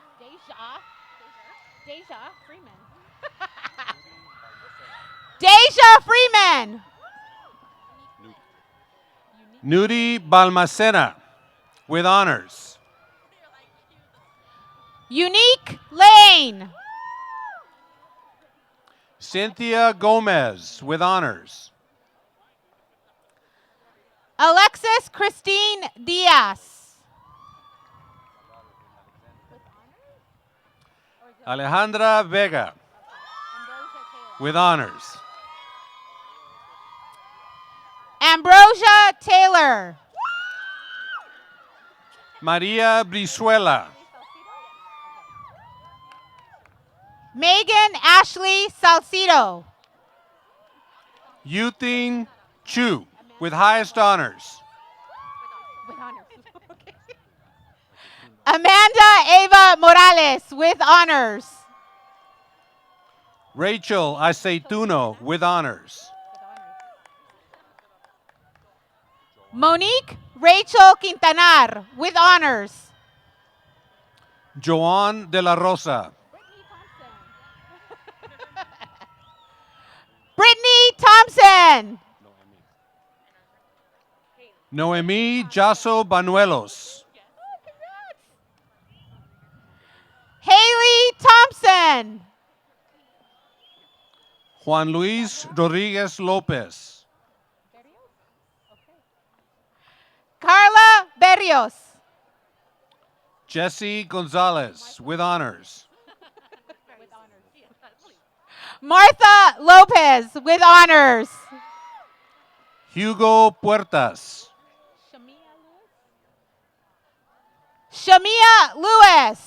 Deja Freeman. Nudi Balmacena with honors. Unique Lane. Cynthia Gomez with honors. Alexis Christine Diaz. Alejandra Vega with honors. Ambrosia Taylor. Maria Brizuela. Megan Ashley Salcido. Yuting Chu with highest honors. Amanda Ava Morales with honors. Rachel Aceituno with honors. Monique Rachel Quintanar with honors. Joan de la Rosa. Brittany Thompson. Noemi Jasso Banuelos. Haley Thompson. Juan Luis Rodriguez Lopez. Carla Berrios. Jesse Gonzalez with honors. Martha Lopez with honors. Hugo Puertas. Shamia Lewis.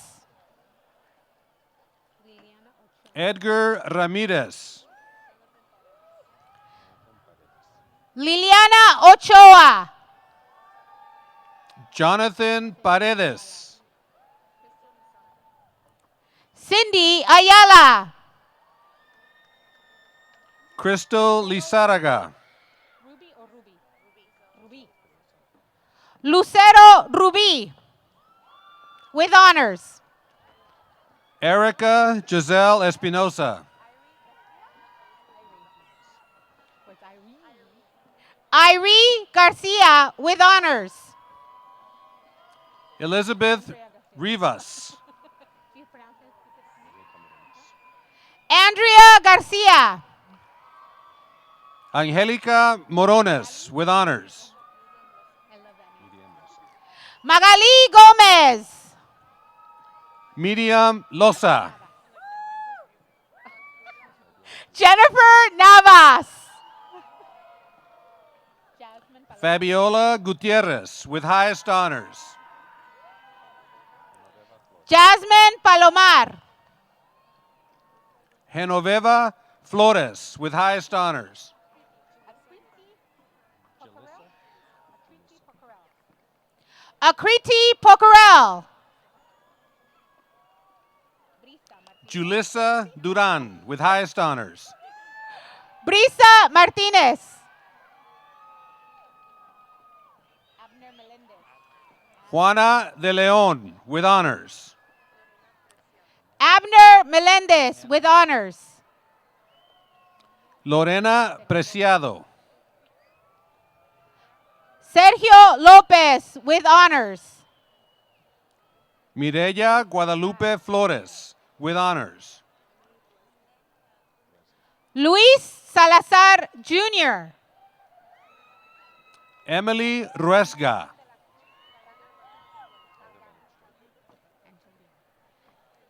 Edgar Ramirez. Liliana Ochoa. Jonathan Paredes. Cindy Ayala. Crystal Lizárraga. Lucero Rubí with honors. Erica Giselle Espinosa. Irie Garcia with honors. Elizabeth Rivas. Andrea Garcia. Angelica Morones with honors. Magali Gomez. Miriam Loza. Jennifer Navas. Fabiola Gutierrez with highest honors. Jasmine Palomar. Genoveva Flores with highest honors. Akriti Pocarel. Julissa Duran with highest honors. Brisa Martinez. Juana de Leon with honors. Abner Melendez with honors. Lorena Preciado. Sergio Lopez with honors. Mireya Guadalupe Flores with honors. Luis Salazar Jr. Emily Ruesga.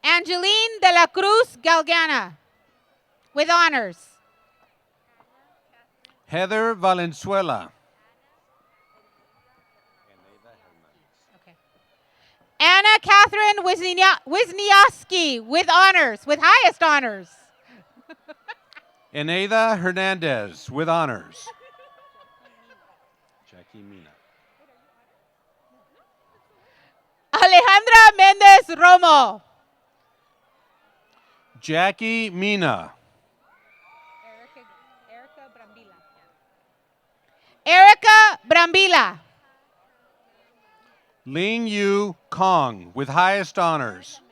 Angeline de la Cruz Galgana with honors. Heather Valenzuela. Anna Catherine Wisniewski with honors, with highest honors. Eneida Hernandez with honors. Jackie Mina. Alejandra Mendez Romo. Jackie Mina. Erica Brambila. Ling Yu Kong with highest honors.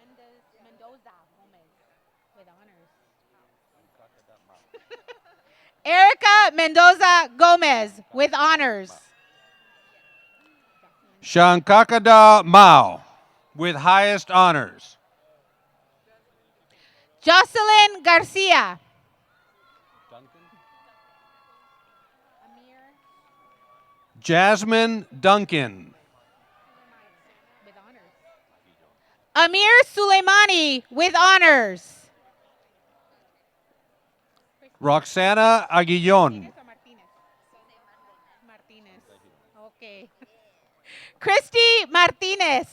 Erica Mendoza Gomez with honors. Shankakada Mao with highest honors. Jocelyn Garcia. Jasmine Duncan. Amir Suleimani with honors. Roxana Aguillon. Okay. Christy Martinez.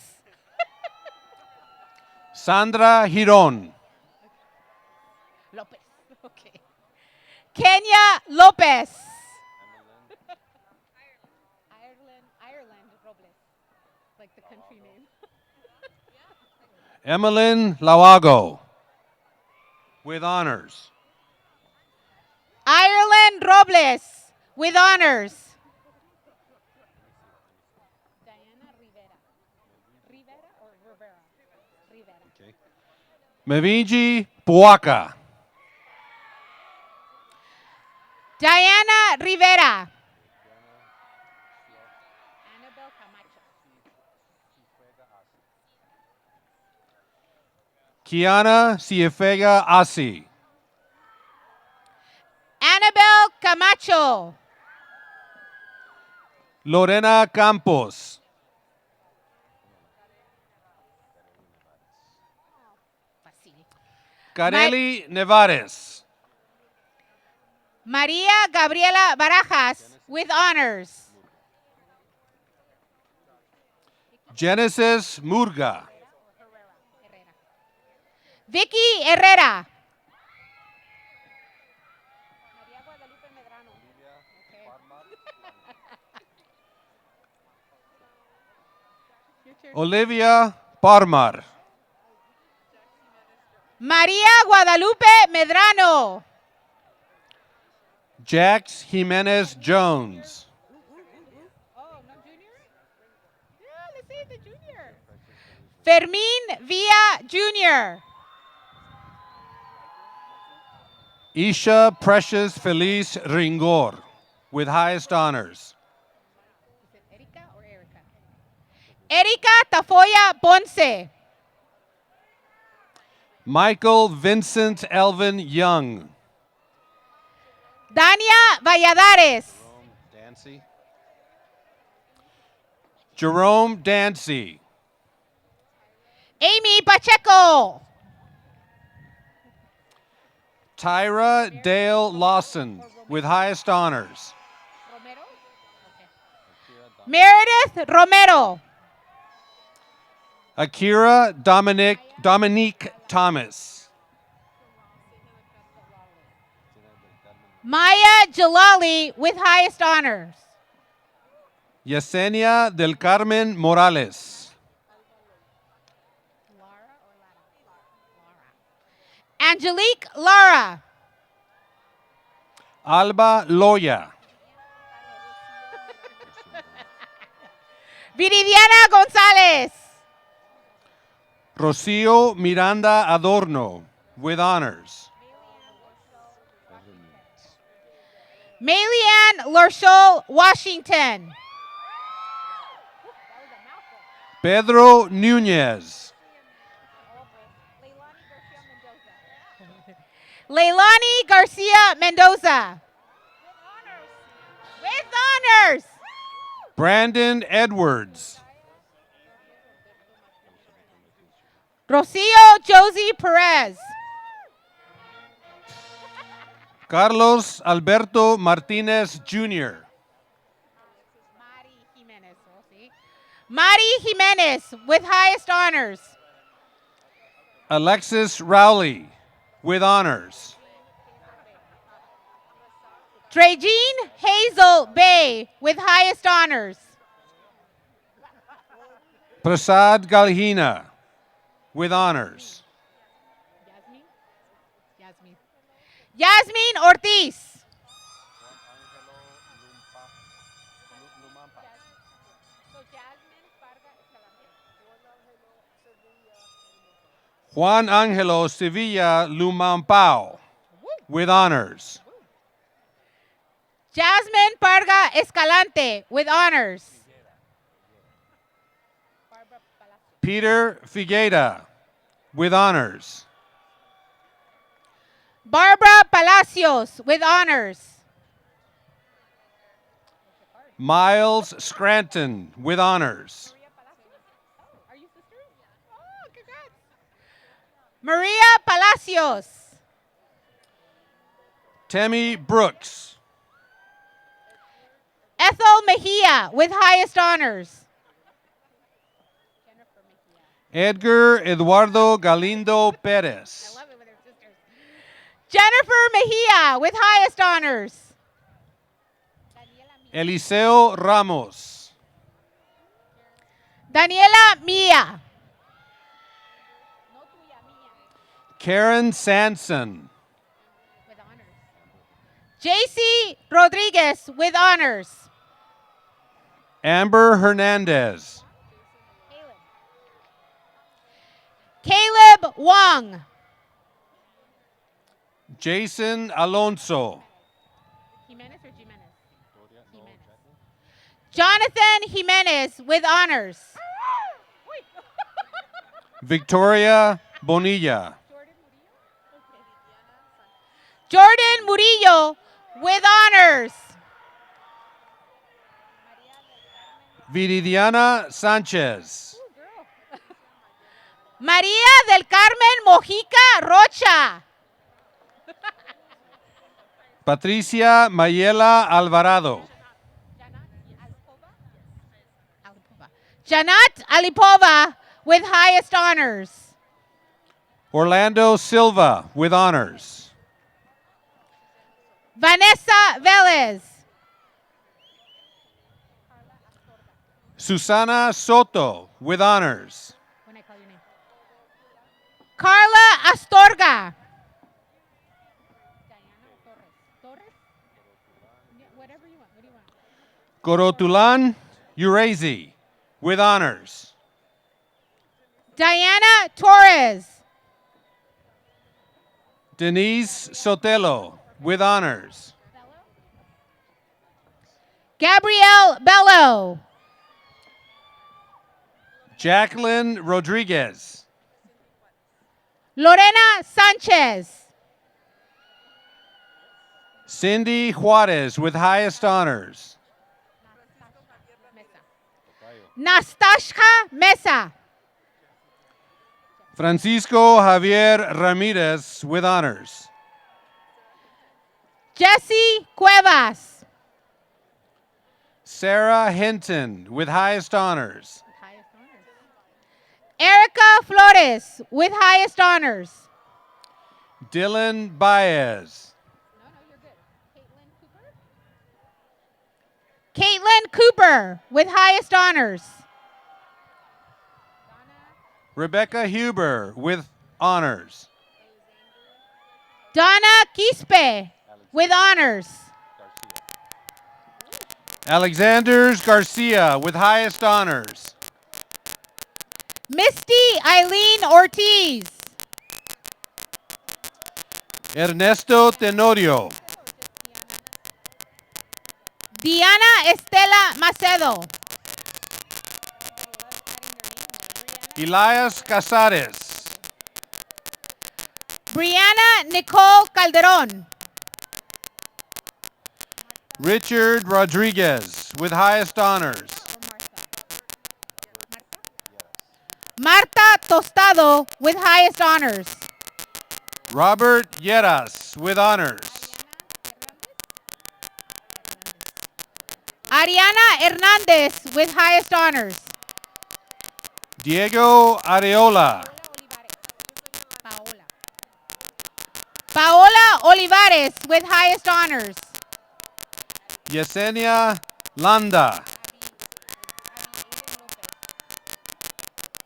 Sandra Giron. Lopez. Okay. Kenya Lopez. Ireland Robles. Like the country name. Emmeline Lawago with honors. Ireland Robles with honors. Diana Rivera. Rivera or Rivera? Rivera. Meviji Puaka. Diana Rivera. Annabelle Camacho. Kiana Ciefega Asi. Annabelle Camacho. Lorena Campos. Kareli Nevares. Maria Gabriela Barajas with honors. Genesis Murga. Vicky Herrera. Olivia Parmar. María Guadalupe Medrano. Jax Jimenez Jones. Oh, no junior? Yeah, let's see the junior. Fermín Villa Jr. Isha Precious Feliz Ringor with highest honors. Is it Erika or Erica? Erika Tafoya Ponce. Michael Vincent Elvin Young. Dania Valladares. Jerome Dancy. Amy Pacheco. Tyra Dale Lawson with highest honors. Meredith Romero. Akira Dominique Thomas. Maya Jalali with highest honors. Yesenia del Carmen Morales. Angelique Lara. Alba Loya. Viridiana Gonzalez. Rocio Miranda Adorno with honors. Malian Lorshol Washington. Pedro Nunez. Leilani Garcia Mendoza. With honors. Brandon Edwards. Rocio Josie Perez. Carlos Alberto Martinez Jr. Mari Jimenez with highest honors. Alexis Rowley with honors. Trejine Hazel Bay with highest honors. Prasad Galhina with honors. Yasmin Ortiz. Juan Angelo Sevilla Lumampao with honors. Jasmine Parga Escalante with honors. Peter Figueira with honors. Barbara Palacios with honors. Miles Scranton with honors. Maria Palacios. Temi Brooks. Ethel Mejia with highest honors. Edgar Eduardo Galindo Perez. Jennifer Mejia with highest honors. Eliseo Ramos. Daniela Mia. Karen Sanson. JC Rodriguez with honors. Amber Hernandez. Caleb Wong. Jason Alonso. Jonathan Jimenez with honors. Victoria Bonilla. Jordan Murillo with honors. Viridiana Sanchez. María del Carmen Mojica Rocha. Patricia Mayela Alvarado. Janat Alipova with highest honors. Orlando Silva with honors. Vanessa Velez. Susana Soto with honors. Carla Astorga. Corotulan Urazi with honors. Diana Torres. Denise Sotelo with honors. Gabrielle Bello. Jacqueline Rodriguez. Lorena Sanchez. Cindy Juarez with highest honors. Nastasha Mesa. Francisco Javier Ramirez with honors. Jesse Cuevas. Sarah Hinton with highest honors. Erica Flores with highest honors. Dylan Baez. Caitlin Cooper with highest honors. Rebecca Huber with honors. Donna Quispe with honors. Alexanders Garcia with highest honors. Misty Eileen Ortiz. Ernesto Tenorio. Diana Estela Macedo. Elias Casares. Brianna Nicole Calderon. Richard Rodriguez with highest honors. Marta Tostado with highest honors. Robert Lleras with honors. Ariana Hernandez with highest honors. Diego Areola. Paola Olivares with highest honors. Yesenia Landa.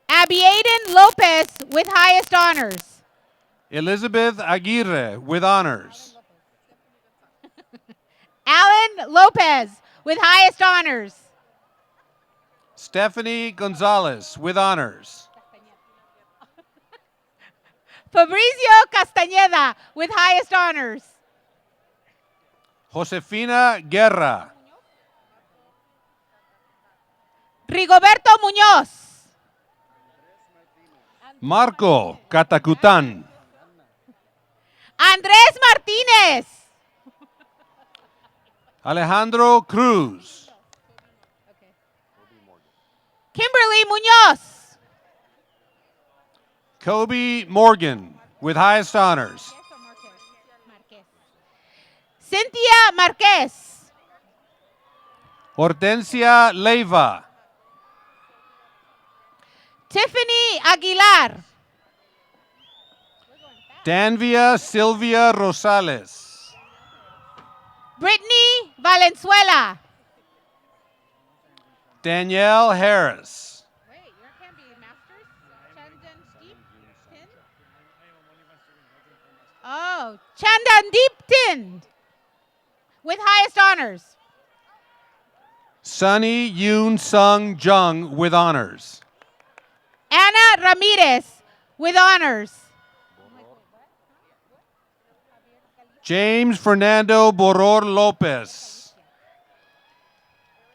Abby Aiden Lopez with highest honors. Elizabeth Aguirre with honors. Alan Lopez with highest honors. Stephanie Gonzalez with honors. Fabricio Castañeda with highest honors. Josefina Guerra. Rigoberto Muñoz. Marco Catacutan. Andrés Martínez. Alejandro Cruz. Kimberly Muñoz. Kobe Morgan with highest honors. Cynthia Marquez. Hortensia Leiva. Tiffany Aguilar. Danvia Silvia Rosales. Brittany Valenzuela. Danielle Harris. Oh, Chandandeep Tin with highest honors. Sunny Yoon Sung Jung with honors. Ana Ramirez with honors. James Fernando Boror Lopez.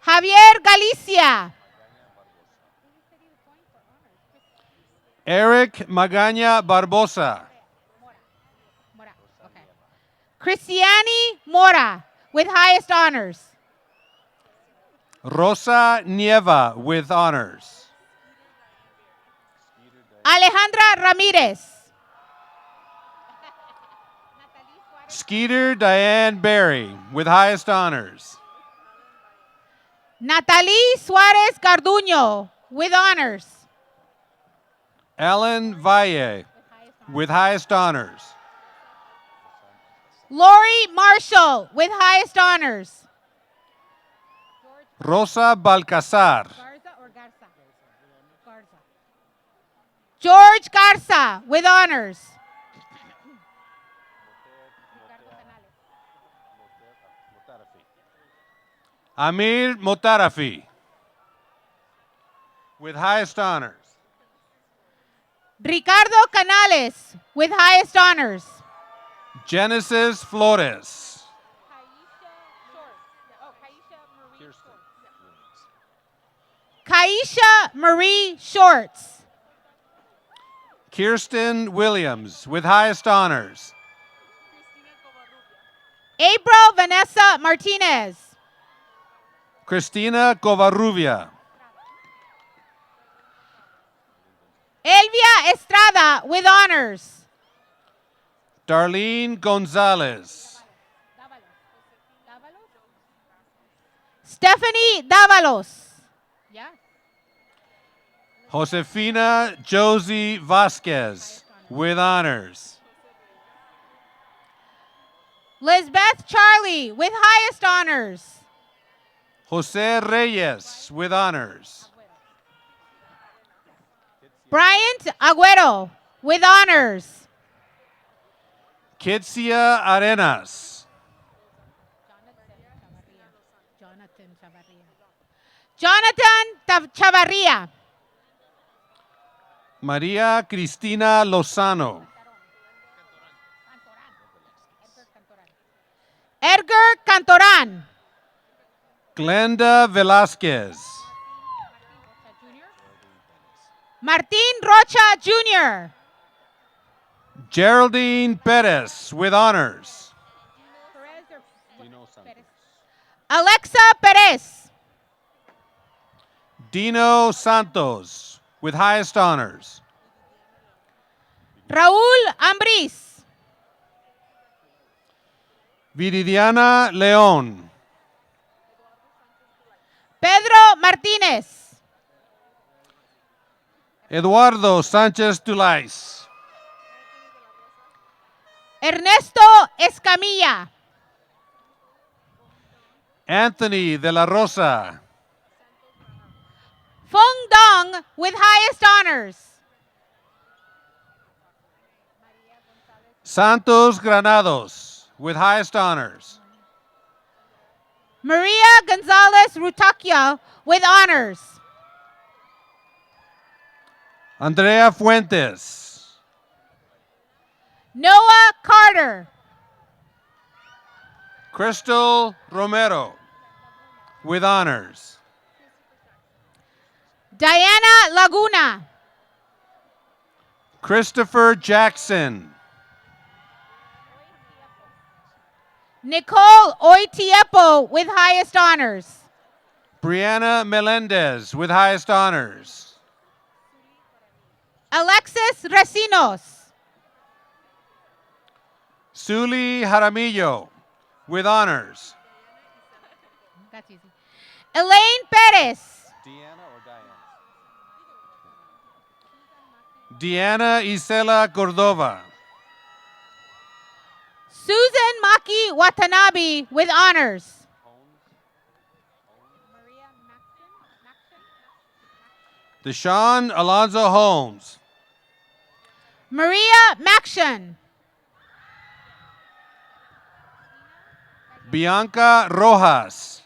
Javier Galicia. Eric Magaña Barbosa. Cristiani Mora with highest honors. Rosa Nieva with honors. Alejandra Ramirez. Skeeter Diane Berry with highest honors. Natalie Suarez Garduño with honors. Alan Valle with highest honors. Lori Marshall with highest honors. Rosa Balcazar. George Garza with honors. Amir Motarafi with highest honors. Ricardo Canales with highest honors. Genesis Flores. Kaisha Marie Shorts. Kirsten Williams with highest honors. April Vanessa Martinez. Cristina Covarrubia. Elvia Estrada with honors. Darlene Gonzalez. Stephanie Davalos. Josefina Josie Vasquez with honors. Lisbeth Charlie with highest honors. Jose Reyes with honors. Bryant Agüero with honors. Kitsia Arenas. Jonathan Chavarria. Maria Cristina Lozano. Edgar Cantoran. Glenda Velasquez. Martin Rocha Jr. Geraldine Perez with honors. Alexa Perez. Dino Santos with highest honors. Raúl Ambris. Viridiana León. Pedro Martinez. Eduardo Sánchez Dulais. Ernesto Escamilla. Anthony de la Rosa. Feng Dong with highest honors. Santos Granados with highest honors. Maria Gonzalez Rutakia with honors. Andrea Fuentes. Noah Carter. Crystal Romero with honors. Diana Laguna. Christopher Jackson. Nicole Oitiepo with highest honors. Brianna Melendez with highest honors. Alexis Recinos. Suli Jaramillo with honors. That's easy. Elaine Perez. Deanna Isela Cordova. Susan Maki Watanabe with honors. Deshaun Alonzo Holmes. Maria Maction. Bianca Rojas.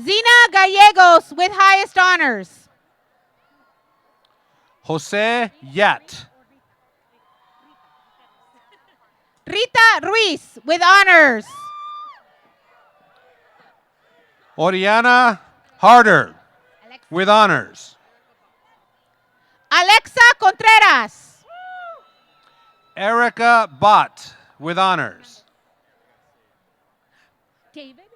Zina Gallegos with highest honors. Jose Yat. Rita Ruiz with honors. Oriana Harder with honors. Alexa Contreras. Erica Bott with honors. David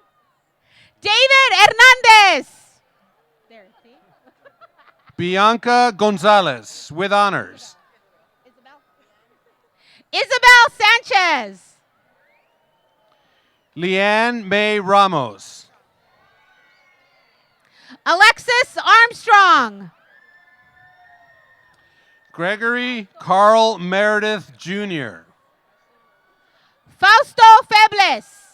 Hernandez. There, see? Bianca Gonzalez with honors. Isabel Sanchez. Leanne May Ramos. Alexis Armstrong. Gregory Carl Meredith Jr. Fausto Febles.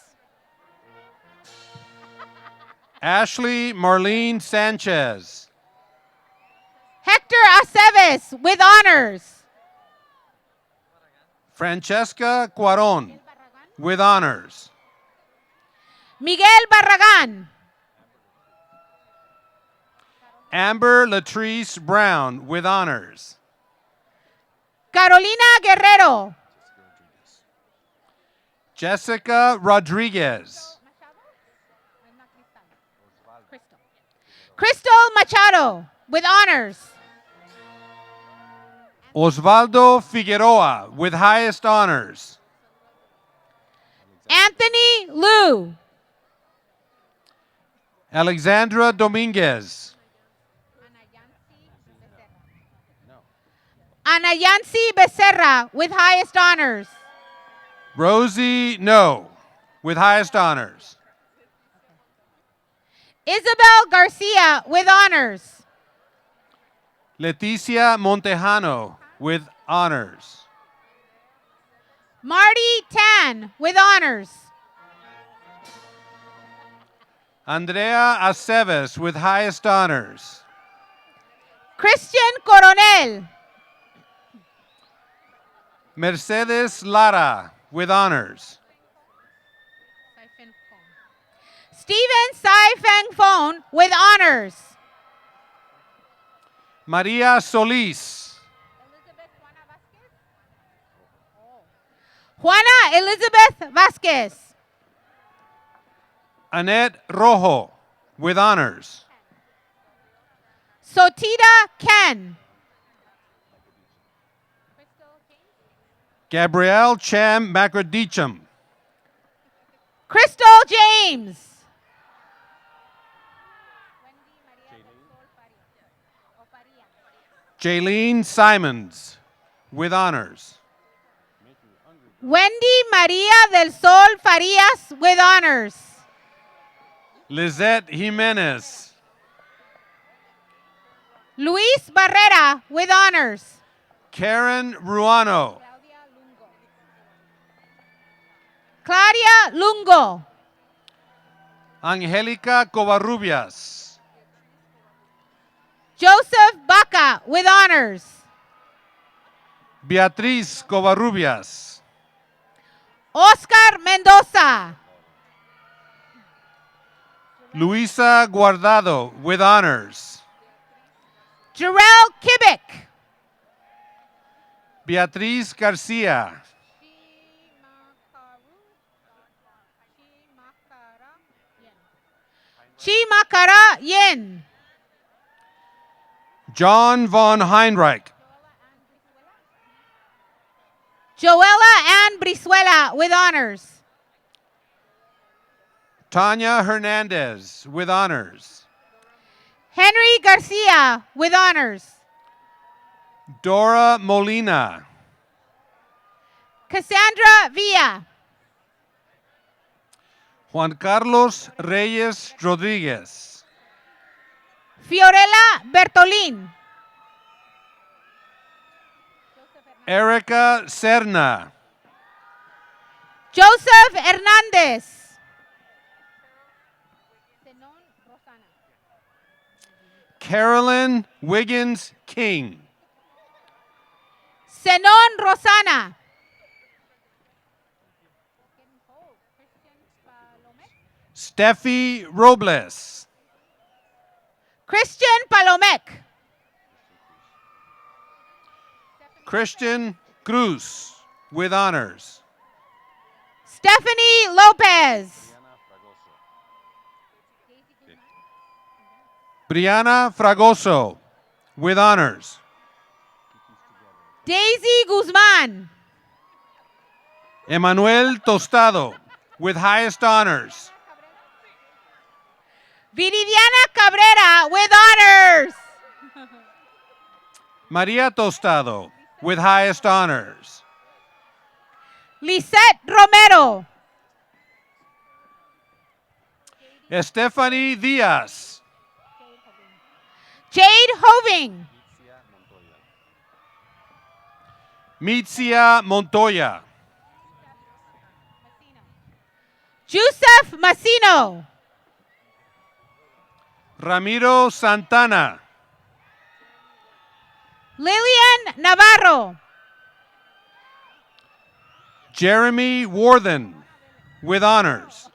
Ashley Marlene Sanchez. Hector Aceves with honors. Francesca Cuaron with honors. Miguel Barragan. Amber Latrice Brown with honors. Carolina Guerrero. Jessica Rodriguez. Crystal Machado with honors. Osvaldo Figueroa with highest honors. Anthony Liu. Alexandra Dominguez. Ana Yancy Becerra with highest honors. Rosie No with highest honors. Isabel Garcia with honors. Leticia Montejano with honors. Marty Tan with honors. Andrea Aceves with highest honors. Christian Coronel. Mercedes Lara with honors. Stephen Sai Feng Phone with honors. Maria Solis. Juana Elizabeth Vasquez. Annette Rojo with honors. Sotita Ken. Gabrielle Cham Macrodichum. Crystal James. Jaylene Simons with honors. Wendy Maria del Sol Farias with honors. Lizette Jimenez. Luis Barrera with honors. Karen Ruano. Claudia Lungo. Angelica Covarrubias. Joseph Baca with honors. Beatriz Covarrubias. Oscar Mendoza. Luisa Guardado with honors. Jarrell Kibik. Beatriz Garcia. Chimakara Yin. John von Heinrich. Joella Ann Brizuela with honors. Tanya Hernandez with honors. Henry Garcia with honors. Dora Molina. Cassandra Villa. Juan Carlos Reyes Rodriguez. Fiorella Bertolin. Erica Serna. Joseph Hernandez. Carolyn Wiggins King. Zenon Rosana. Steffi Robles. Christian Palomek. Christian Cruz with honors. Stephanie Lopez. Brianna Fragoso with honors. Daisy Guzman. Emmanuel Tostado with highest honors. Viridiana Cabrera with honors. Maria Tostado with highest honors. Lisette Romero. Stephanie Diaz. Jade Hoving. Mitzia Montoya. Joseph Massino. Ramiro Santana. Lillian Navarro. Jeremy Warthen with honors.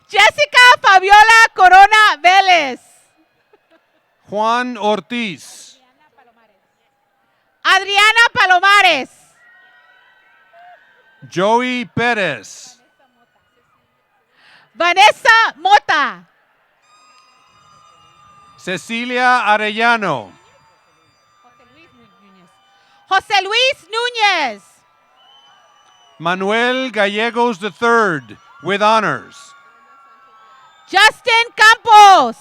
Jessica Fabiola Corona Vélez. Juan Ortiz. Adriana Palomares. Joey Perez. Vanessa Mota. Cecilia Arellano. José Luis Núñez. Manuel Gallegos III with honors. Justin Campos.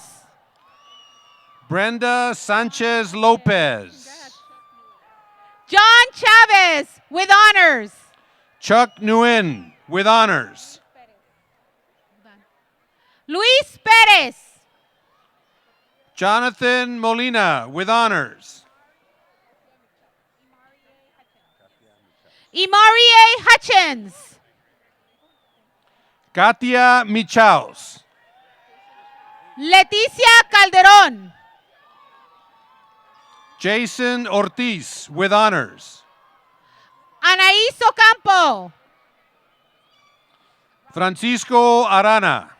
Brenda Sanchez Lopez. John Chavez with honors. Chuck Nguyen with honors. Luis Perez. Jonathan Molina with honors. Imarie Hutchins. Katia Michaus Leticia Calderón. Jason Ortiz with honors. Anaís Ocampo. Francisco Arana.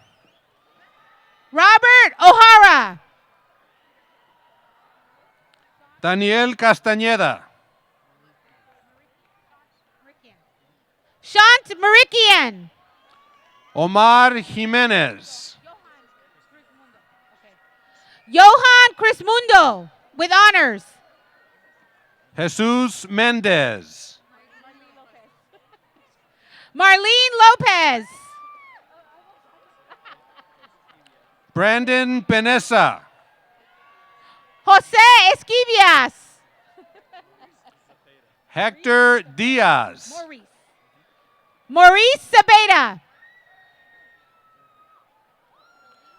Robert O'Hara. Daniel Castañeda. Shant Marikian. Omar Jimenez. Johan Crismundo with honors. Jesus Mendez. Marlene Lopez. Brandon Penesa. Jose Esquivias. Hector Diaz. Maurice Sabeda.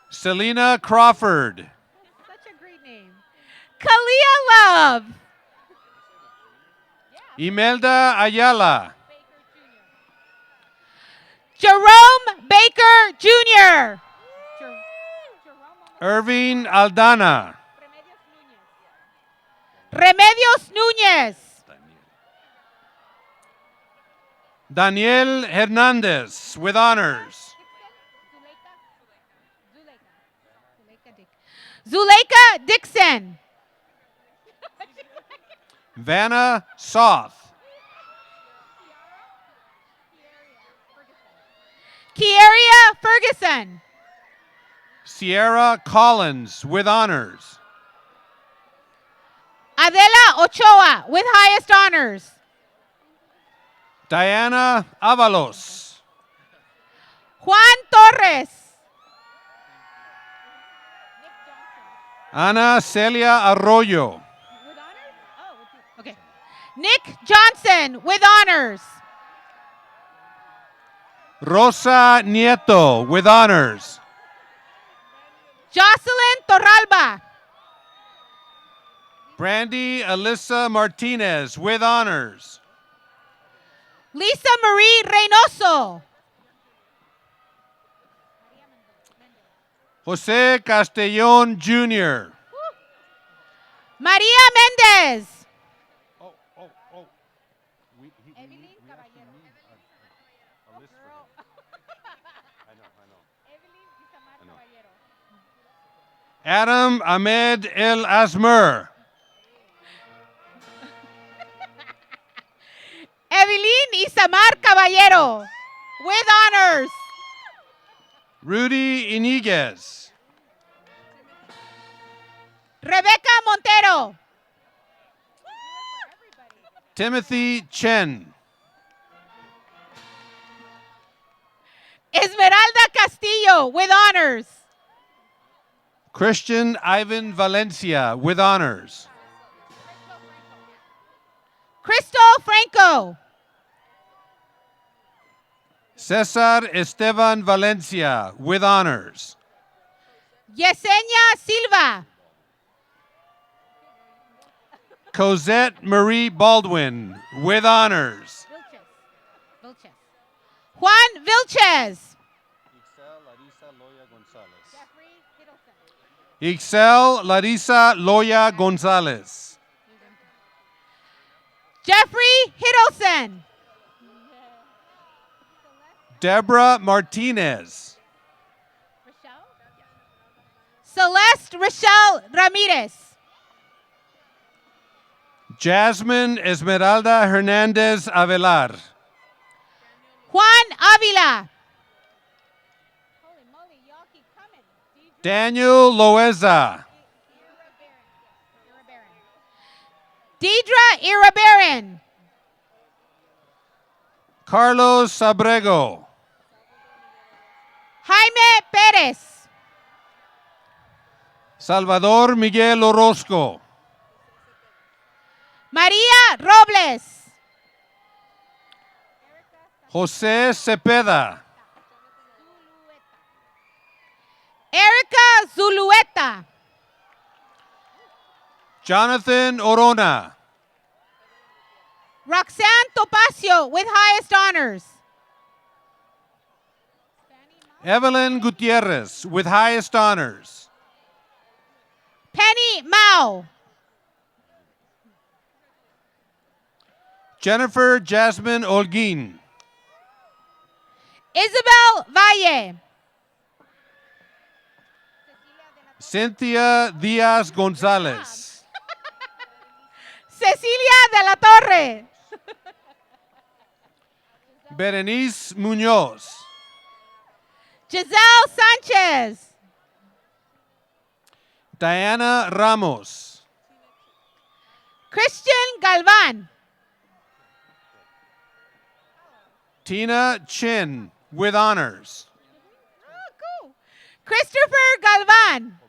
Selena Crawford. Such a great name. Kalia Love. Imelda Ayala. Jerome Baker Jr. Irving Aldana. Remedios Núñez. Daniel Hernandez with honors. Zuleika Dixon. Vanna Soth. Kieria Ferguson. Sierra Collins with honors. Adela Ochoa with highest honors. Diana Avalos. Juan Torres. Ana Celia Arroyo. Okay. Nick Johnson with honors. Rosa Nieto with honors. Jocelyn Torralba. Brandy Alyssa Martinez with honors. Lisa Marie Reynoso. Jose Castellon Jr. Maria Mendez. Adam Ahmed El Asmer. Evelyn Isamar Caballero with honors. Rudy Iniguez. Rebecca Montero. Timothy Chen. Esmeralda Castillo with honors. Christian Ivan Valencia with honors. Crystal Franco. Cesar Esteban Valencia with honors. Yesenia Silva. Cosette Marie Baldwin with honors. Juan Vilches. Ixel Larissa Loya Gonzalez. Jeffrey Hiddleston. Deborah Martinez. Celeste Rochelle Ramirez. Jasmine Esmeralda Hernandez Avelar. Juan Avila. Daniel Loeza. Deidre Irabaran. Carlos Sabrego. Jaime Perez. Salvador Miguel Orozco. María Robles. José Cepeda. Erica Zulueta. Jonathan Orona. Roxanne Topacio with highest honors. Evelyn Gutierrez with highest honors. Penny Mao. Jennifer Jasmine Holguin. Isabel Valle. Cynthia Diaz Gonzalez. Cecilia de la Torre. Berenice Muñoz. Giselle Sanchez. Diana Ramos. Christian Galvan. Tina Chin with honors. Christopher Galvan.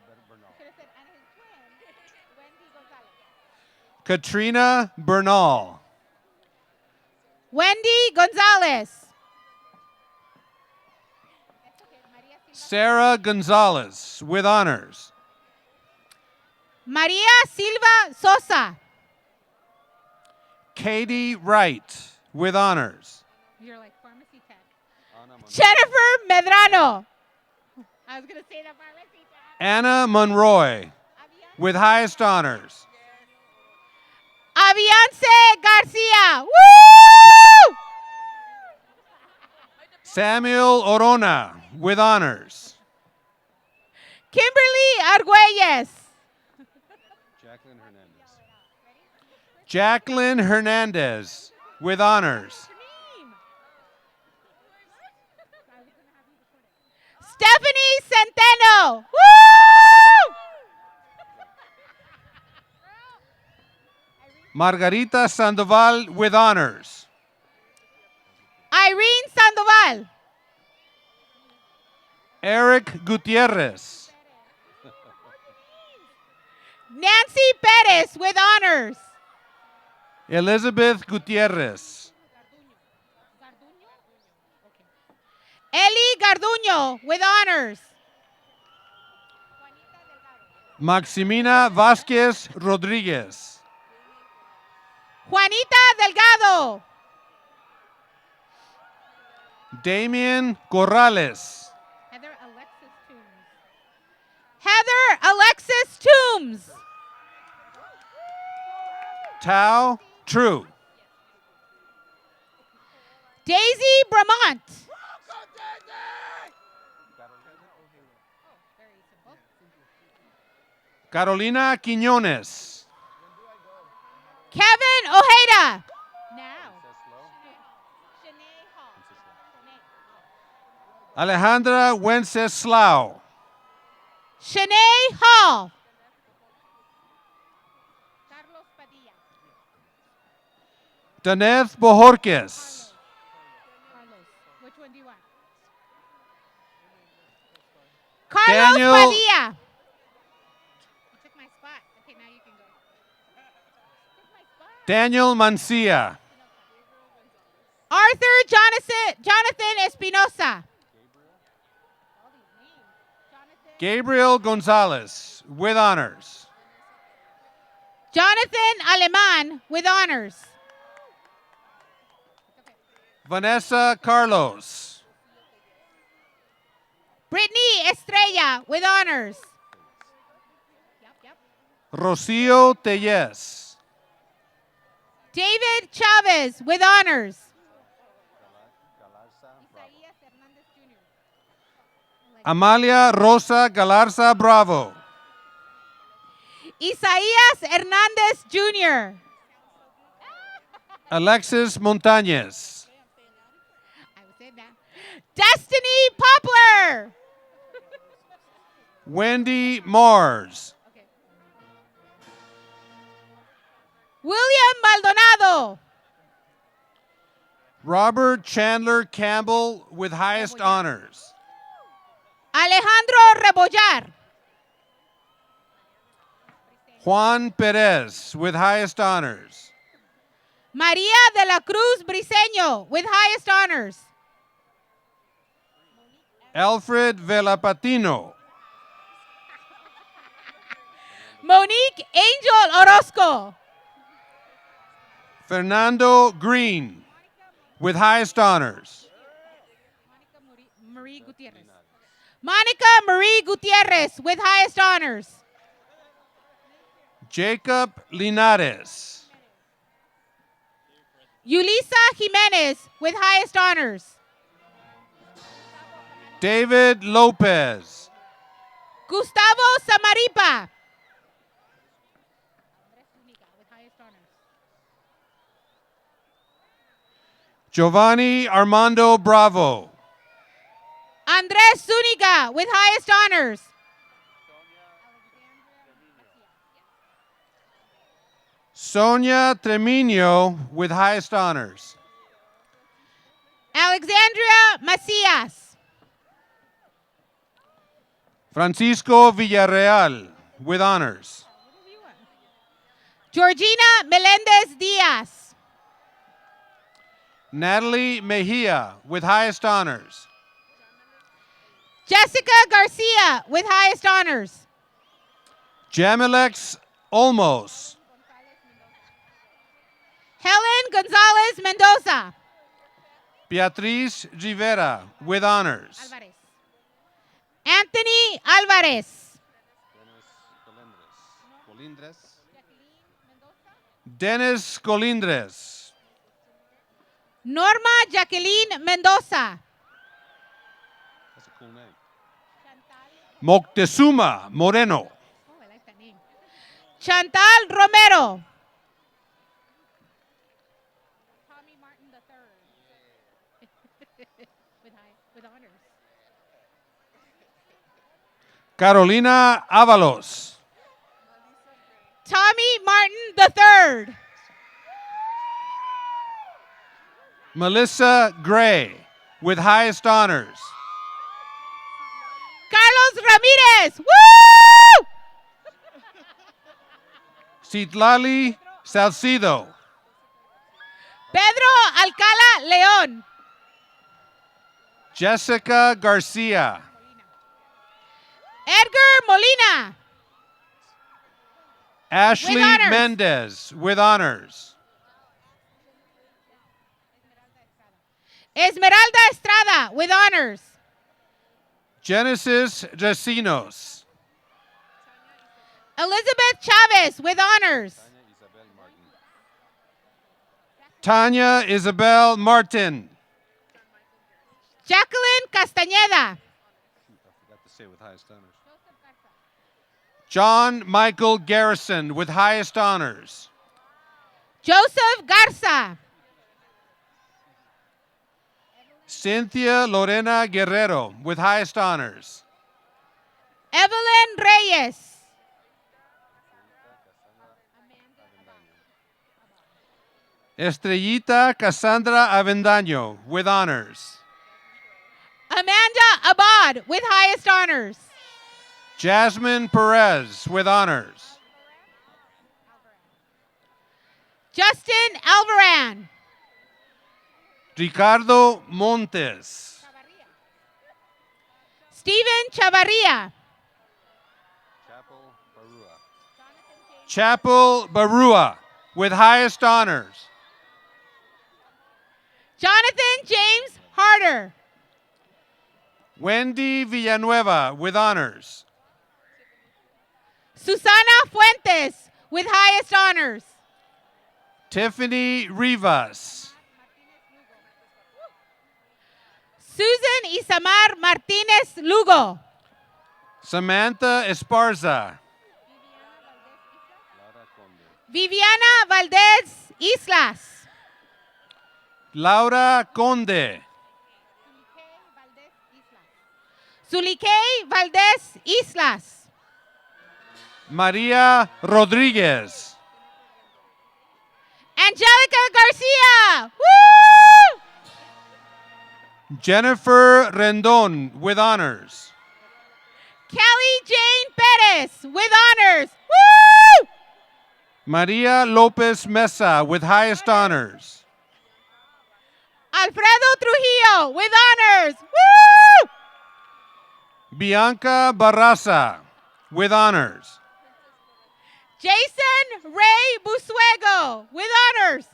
Katrina Bernal. Wendy Gonzalez. Sarah Gonzalez with honors. Maria Silva Sosa. Katie Wright with honors. You're like pharmacy tech. Jennifer Medrano. I was going to say the pharmacy tech. Anna Monroy with highest honors. Aviance Garcia. Woo! Samuel Orona with honors. Kimberly Argüelles. Jacqueline Hernandez with honors. Stephanie Centeno. Woo! Margarita Sandoval with honors. Irene Sandoval. Eric Gutierrez. Nancy Perez with honors. Elizabeth Gutierrez. Eli Garduño with honors. Maximina Vázquez Rodríguez. Juanita Delgado. Damien Corrales. Heather Alexis Toombs. Tao True. Daisy Bramont. Carolina Quiñones. Kevin Ojeda. Alejandra Wenceslao. Shanae Hall. Daneth Bojorquez. Which one do you want? Carlos Daniel- Padilla. You took my spot. Okay, now you can go. Daniel Mancia. Arthur Jonathan Espinosa. Gabriel Gonzalez with honors. Jonathan Aleman with honors. Vanessa Carlos. Brittany Estrella with honors. Rocio Tellez. David Chavez with honors. Amalia Rosa Galarza Bravo. Isaías Hernandez Jr. Alexis Montañez. Destiny Poplar. Wendy Mars. William Maldonado. Robert Chandler Campbell with highest honors. Alejandro Rebollar. Juan Perez with highest honors. María de la Cruz Briceño with highest honors. Alfred Velapatino. Monique Angel Orozco. Fernando Green with highest honors. Monica Marie Gutierrez with highest honors. Jacob Linares. Yulisa Jimenez with highest honors. David Lopez. Gustavo Samaripa. Giovanni Armando Bravo. Andres Zuniga with highest honors. Sonia Tremino with highest honors. Alexandria Macias. Francisco Villarreal with honors. Georgina Melendez Diaz. Natalie Mejia with highest honors. Jessica Garcia with highest honors. Jamilex Olmos. Helen Gonzalez Mendoza. Beatriz Rivera with honors. Anthony Alvarez. Dennis Colindres. Norma Jacqueline Mendoza. That's a cool name. Moctezuma Moreno. Oh, I like that name. Chantal Romero. Tommy Martin III. with honors. Carolina Avalos. Tommy Martin III. Melissa Gray with highest honors. Carlos Ramirez. Woo! Citlali Salcido. Pedro Alcala León. Jessica Garcia. Edgar Molina. Ashley With honors. Mendez with honors. Esmeralda Estrada with honors. Genesis Recinos. Elizabeth Chavez with honors. Tanya Isabel Martin. Jacqueline Castañeda. John Michael Garrison with highest honors. Joseph Garza. Cynthia Lorena Guerrero with highest honors. Evelyn Reyes. Estrellita Cassandra Avendaño with honors. Amanda Abad with highest honors. Jasmine Perez with honors. Justin Alvaran. Ricardo Montes. Stephen Chavarria. Chapel Barua with highest honors. Jonathan James Harder. Wendy Villanueva with honors. Susana Fuentes with highest honors. Tiffany Rivas. Susan Isamar Martinez Lugo. Samantha Esparza. Viviana Valdez Islas. Laura Conde. Zulikey Valdez Islas. Maria Rodriguez. Angelica Garcia. Woo! Jennifer Rendon with honors. Kelly Jane Perez with honors. Woo! Maria Lopez Mesa with highest honors. Alfredo Trujillo with honors. Woo! Bianca Barraza with honors. Jason Ray Busuego with honors.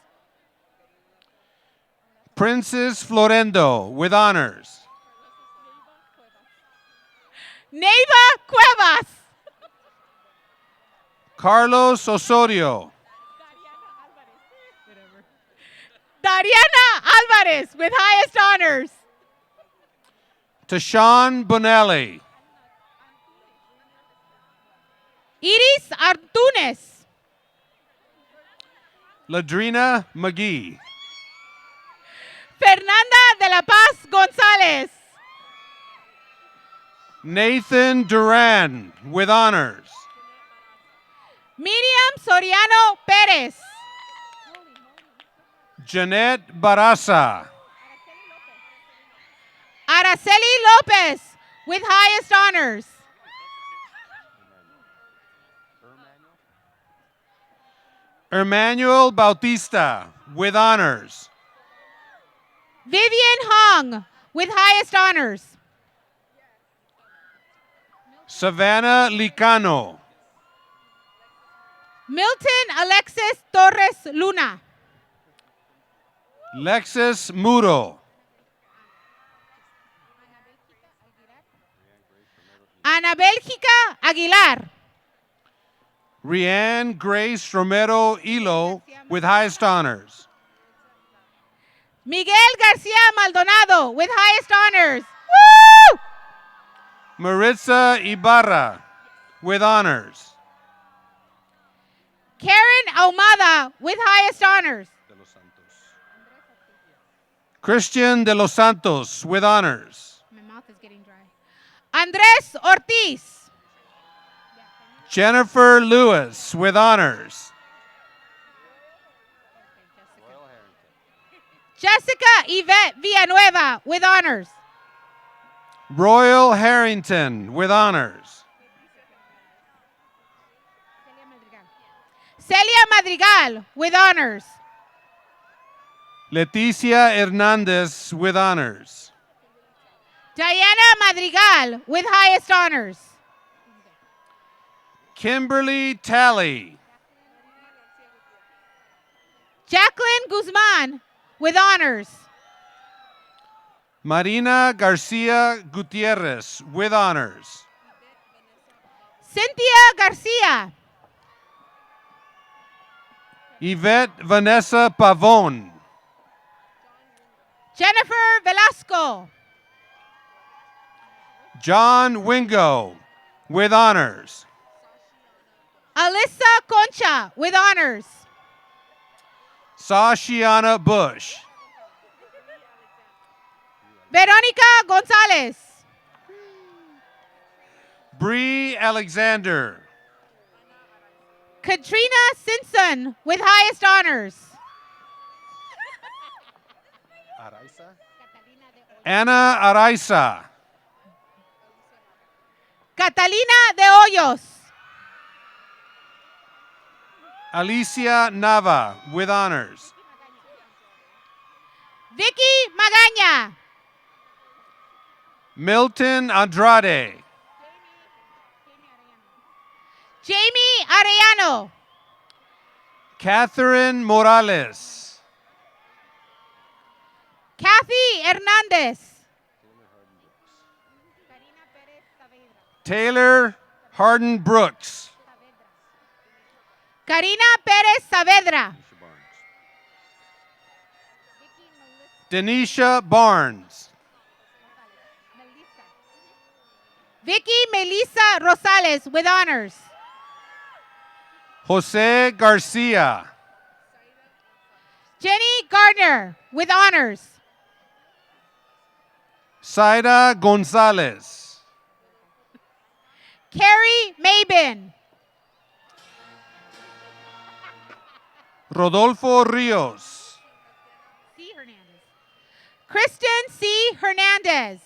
Princess Florendo with honors. Neva Cuevas. Carlos Osorio. Dariana Alvarez with highest honors. Tashawn Bonelli. Iris Artunes. Ladrina McGee. Fernanda de la Paz Gonzalez. Nathan Duran with honors. Miriam Soriano Perez. Jeanette Barasa. Araceli Lopez with highest honors. Emmanuel Bautista with honors. Vivian Hong with highest honors. Savannah Licano. Milton Alexis Torres Luna. Lexus Muro. Ana Bélgica Aguilar. Rianne Grace Romero Hilo with highest honors. Miguel Garcia Maldonado with highest honors. Woo! Maritza Ibarra with honors. Karen Ahumada with highest honors. Christian de los Santos with honors. My mouth is getting dry. Andres Ortiz. Jennifer Lewis with honors. Jessica Yvette Villanueva with honors. Royal Harrington with honors. Celia Madrigal with honors. Leticia Hernandez with honors. Diana Madrigal with highest honors. Kimberly Talley. Jacqueline Guzman with honors. Marina Garcia Gutierrez with honors. Cynthia Garcia. Yvette Vanessa Pavon. Jennifer Velasco. John Wingo with honors. Alyssa Concha with honors. Sashiana Bush. Veronica Gonzalez. Bree Alexander. Katrina Simpson with highest honors. Anna Araiza. Catalina de Hoyos. Alicia Nava with honors. Vicky Magaña. Milton Andrade. Jamie Arellano. Catherine Morales. Kathy Hernandez. Taylor Harden Brooks. Karina Perez Saavedra. Denisha Barnes. Vicky Melissa Rosales with honors. Jose Garcia. Jenny Gardner with honors. Saida Gonzalez. Carrie Mabin. Rodolfo Rios. Kristen C. Hernandez.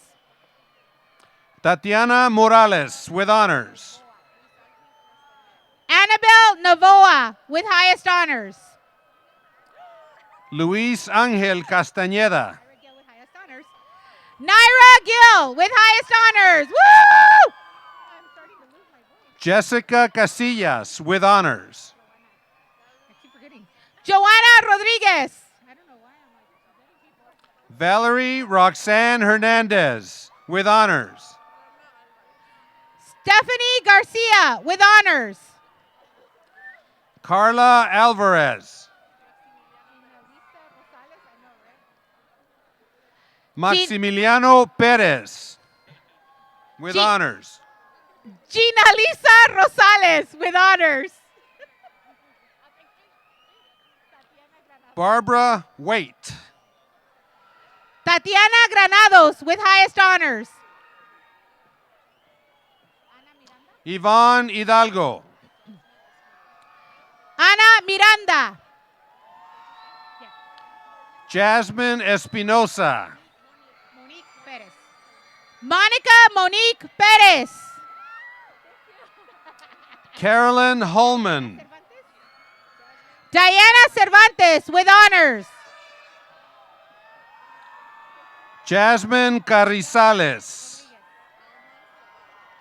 Tatiana Morales with honors. Annabelle Novoa with highest honors. Luis Angel Castañeda. Naira Gill with highest honors. Woo! Jessica Casillas with honors. Joanna Rodriguez. Valerie Roxanne Hernandez with honors. Stephanie Garcia with honors. Carla Alvarez. Maximiliano Perez, with honors. Gina Lisa Rosales, with honors. Barbara Waite. Tatiana Granados, with highest honors. Yvonne Hidalgo. Ana Miranda. Jasmine Espinosa. Monica Monique Perez. Carolyn Holman. Diana Cervantes, with honors. Jasmine Carrizales.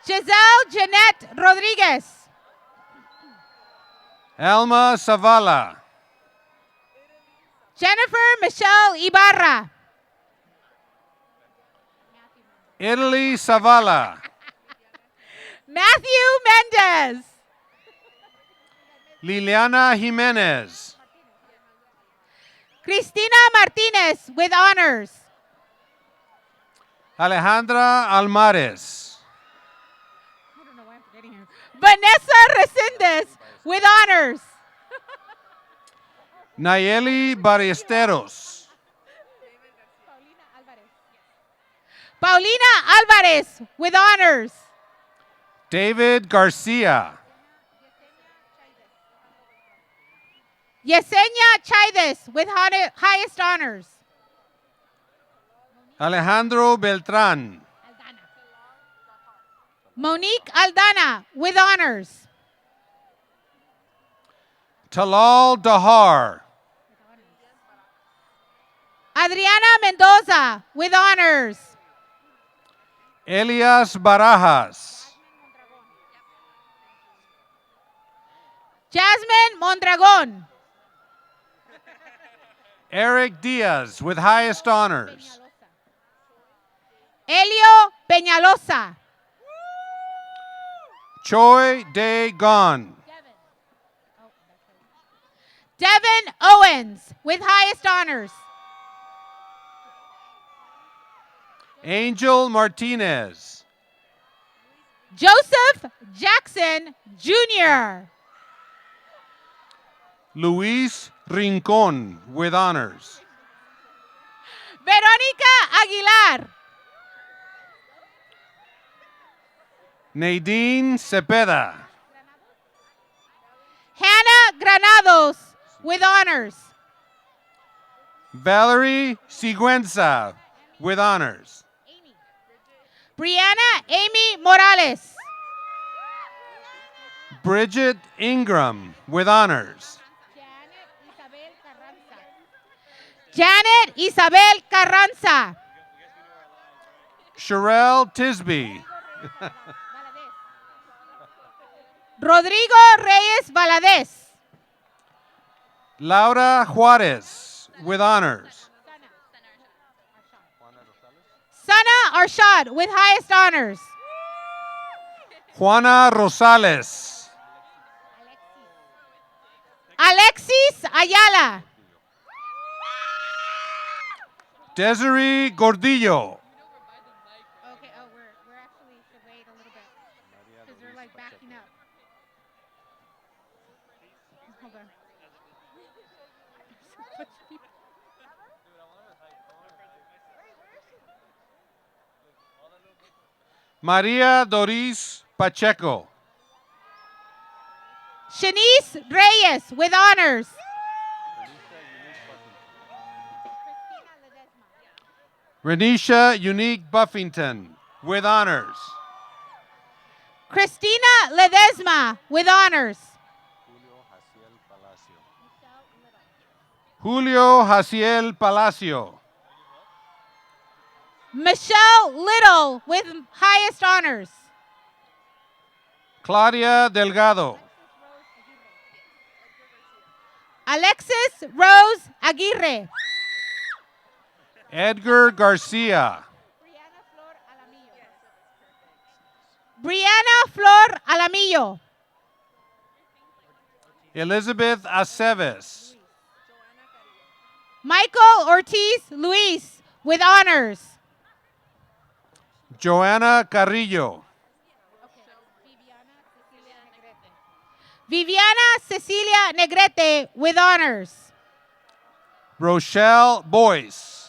Giselle Jeanette Rodriguez. Alma Zavala. Jennifer Michelle Ibarra. Italy Zavala. Matthew Mendez. Liliana Jimenez. Cristina Martinez, with honors. Alejandra Almares. Vanessa Resendez, with honors. Nayeli Ballesteros. Paulina Alvarez, with honors. David Garcia. Yesenia Chaides, with highest honors. Alejandro Beltran. Monique Aldana, with honors. Talal Dahar. Adriana Mendoza, with honors. Elias Barajas. Jasmine Mondragon. Eric Diaz, with highest honors. Elio Peñalosa. Choi Dae Gon. Devin Owens, with highest honors. Angel Martinez. Joseph Jackson Jr. Luis Rincon, with honors. Veronica Aguilar. Nadine Cepeda. Hannah Granados, with honors. Valerie Siguenza, with honors. Brianna Amy Morales. Bridget Ingram, with honors. Janet Isabel Carranza. Sherelle Tisby. Rodrigo Reyes Valadez. Laura Juarez, with honors. Sana Arshad, with highest honors. Juana Rosales. Alexis Ayala. Desiree Gordillo. Okay, we're actually should wait a little bit because they're like backing up. Hold on. Maria Doris Pacheco. Shanice Reyes, with honors. Renisha Unique Buffington, with honors. Christina Ledesma, with honors. Julio Jaciel Palacio. Michelle Little, with highest honors. Claudia Delgado. Alexis Rose Aguirre. Edgar Garcia. Brianna Flor Alamillo. Elizabeth Aceves. Michael Ortiz Luis, with honors. Joanna Carrillo. Viviana Cecilia Negrete, with honors. Rochelle Boyce.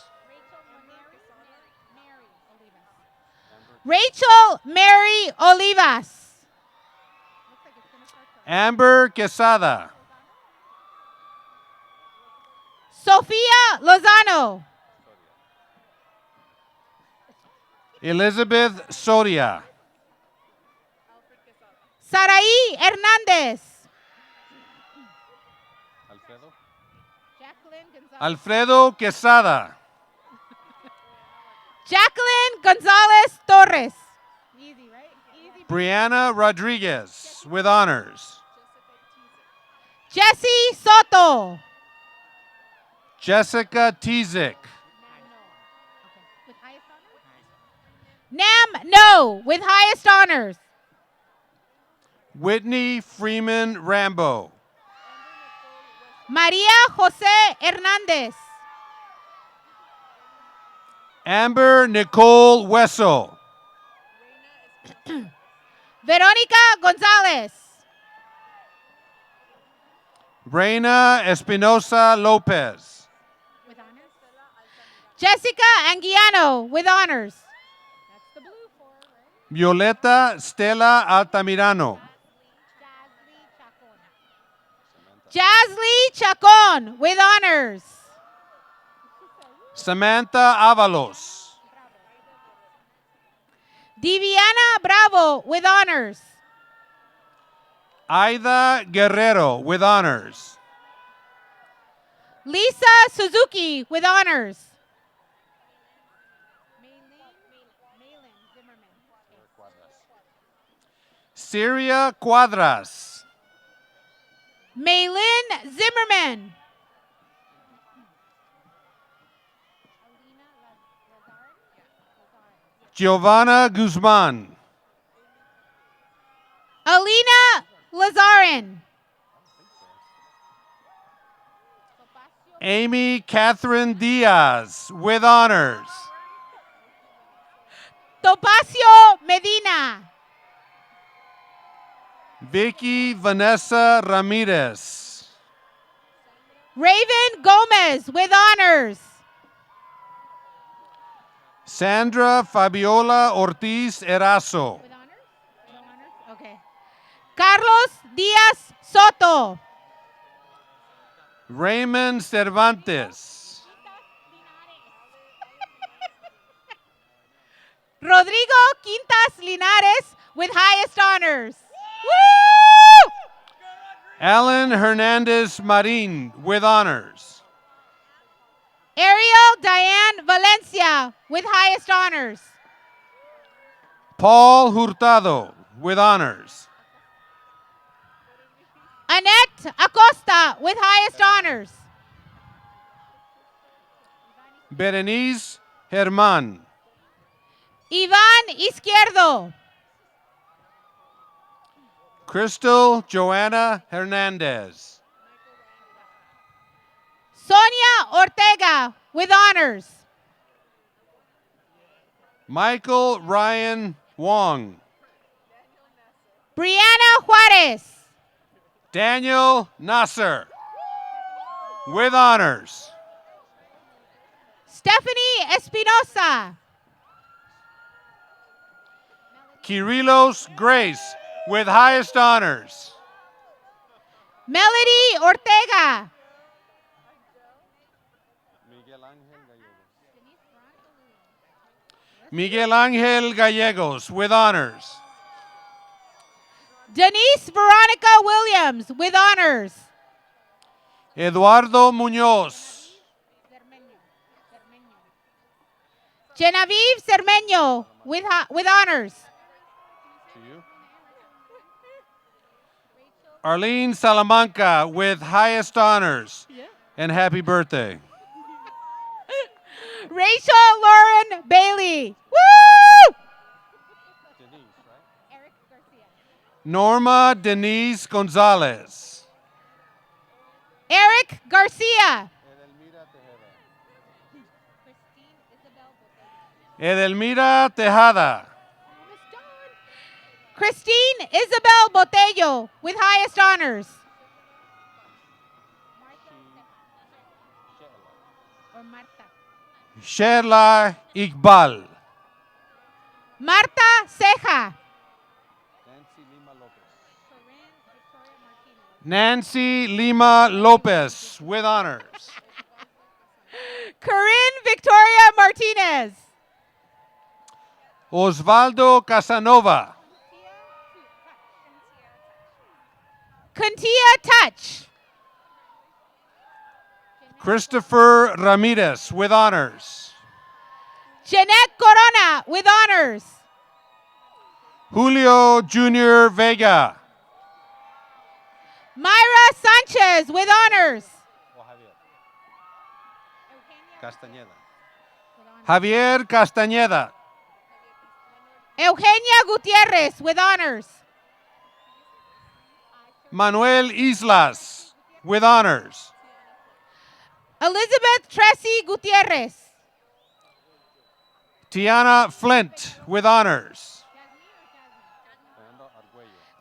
Rachel Mary Olivas. Amber Quesada. Sofia Lozano. Elizabeth Soria. Saraí Hernández. Alfredo Quesada. Jacqueline Gonzalez Torres. Easy, right? Easy. Brianna Rodriguez, with honors. Jesse Soto. Jessica Tizik. Nam No, with highest honors. Whitney Freeman Rambo. Maria Jose Hernandez. Amber Nicole Wessel. Veronica Gonzalez. Reina Espinosa Lopez. Jessica Anguiano, with honors. Violeta Stella Altamirano. Jazly Chacon, with honors. Samantha Avalos. Diviana Bravo, with honors. Aida Guerrero, with honors. Lisa Suzuki, with honors. Syria Cuadras. Maylin Zimmerman. Giovanna Guzman. Alina Lazarin. Amy Catherine Diaz, with honors. Topacio Medina. Vicky Vanessa Ramirez. Raven Gomez, with honors. Sandra Fabiola Ortiz Erazo. Okay. Carlos Diaz Soto. Raymond Cervantes. Rodrigo Quintas Linares, with highest honors. Woo! Alan Hernandez Marin, with honors. Ariel Diane Valencia, with highest honors. Paul Hurtado, with honors. Annette Acosta, with highest honors. Berenice Germán. Iván Izquierdo. Crystal Joanna Hernandez. Sonia Ortega, with honors. Michael Ryan Wong. Brianna Juarez. Daniel Nasser, with honors. Stephanie Espinosa. Kirilos Grace, with highest honors. Melody Ortega. Miguel Angel Gallegos, with honors. Denise Veronica Williams, with honors. Eduardo Muñoz. Genevieve Cermeño, with honors. Arlene Salamanca, with highest honors. And happy birthday. Rachel Lauren Bailey. Woo! Norma Denise Gonzalez. Eric Garcia. Edelmira Tejada. Christine Isabel Botello with highest honors. Sherla Iqbal. Marta Ceja. Nancy Lima Lopez with honors. Corinne Victoria Martinez. Osvaldo Casanova. Kuntia Touch. Christopher Ramirez with honors. Jeanette Corona with honors. Julio Junior Vega. Myra Sanchez with honors. Javier Castañeda. Eugenia Gutierrez with honors. Manuel Islas with honors. Elizabeth Tracy Gutierrez. Tiana Flint with honors.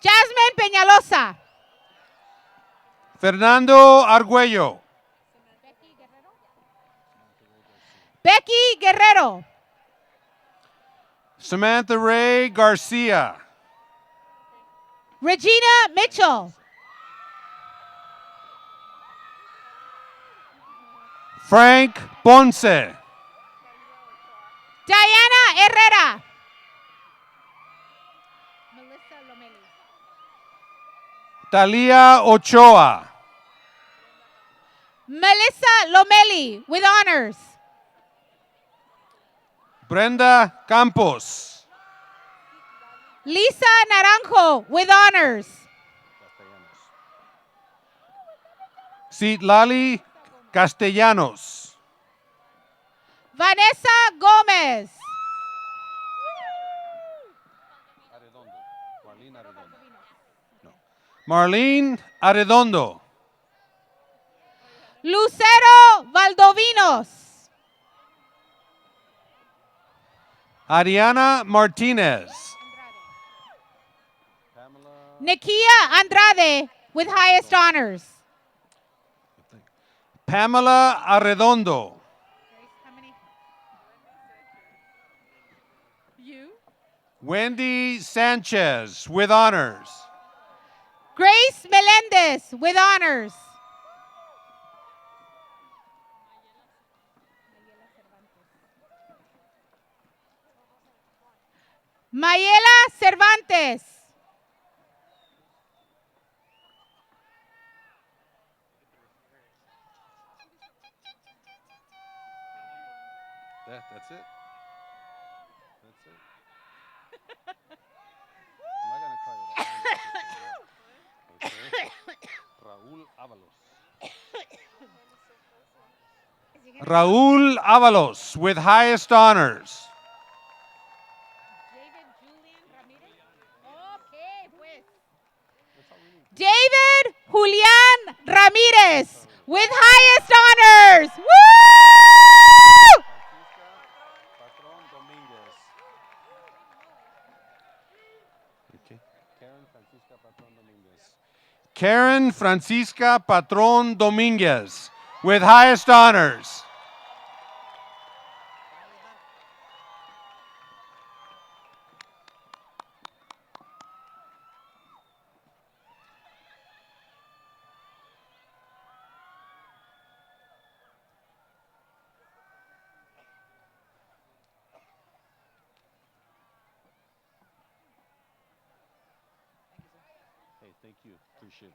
Jasmine Peñalosa. Fernando Arguello. Becky Guerrero. Samantha Ray Garcia. Regina Mitchell. Frank Ponce. Diana Herrera. Talia Ochoa. Melissa Lomeli with honors. Brenda Campos. Lisa Naranjo with honors. Citlali Castellanos. Vanessa Gomez. Marlene Arredondo. Lucero Valdovinos. Ariana Martinez. Nikia Andrade with highest honors. Pamela Arredondo. Wendy Sanchez with honors. Grace Melendez with honors. Mayela Cervantes. That's it. That's it. I'm not going to call you that. Okay. Raúl Ábalos. Raúl Ábalos with highest honors. David Julian Ramirez with highest honors. Woo! Karen Francisca Patron Dominguez with highest honors. Hey, thank you. Appreciate it.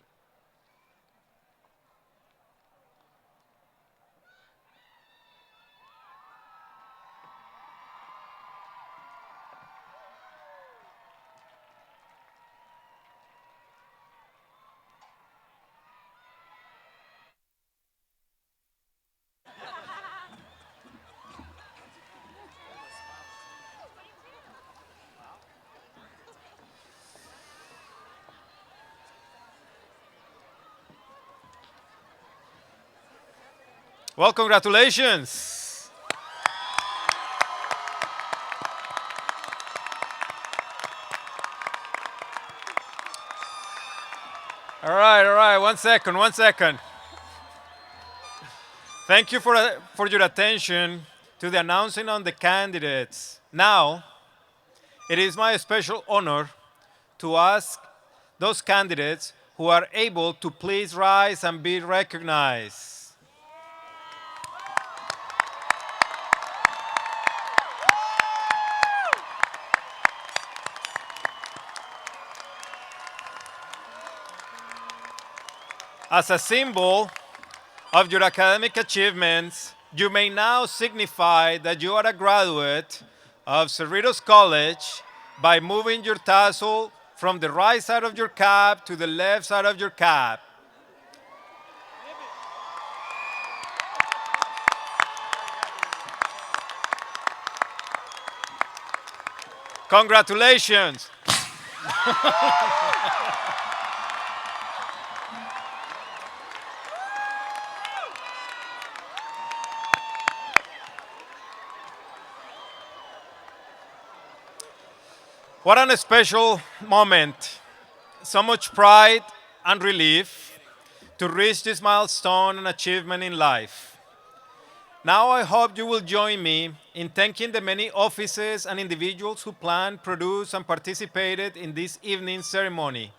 Well, congratulations. All right, 1 second, 1 second. Thank you for your attention to the announcing on the candidates. Now, it is my special honor to ask those candidates who are able to please rise and be recognized. As a symbol of your academic achievements, you may now signify that you are a graduate of Cerritos College by moving your tassel from the right side of your cap to the left side of your cap. Congratulations. What an special moment. So much pride and relief to reach this milestone and achievement in life. Now I hope you will join me in thanking the many offices and individuals who planned, produced, and participated in this evening's ceremony,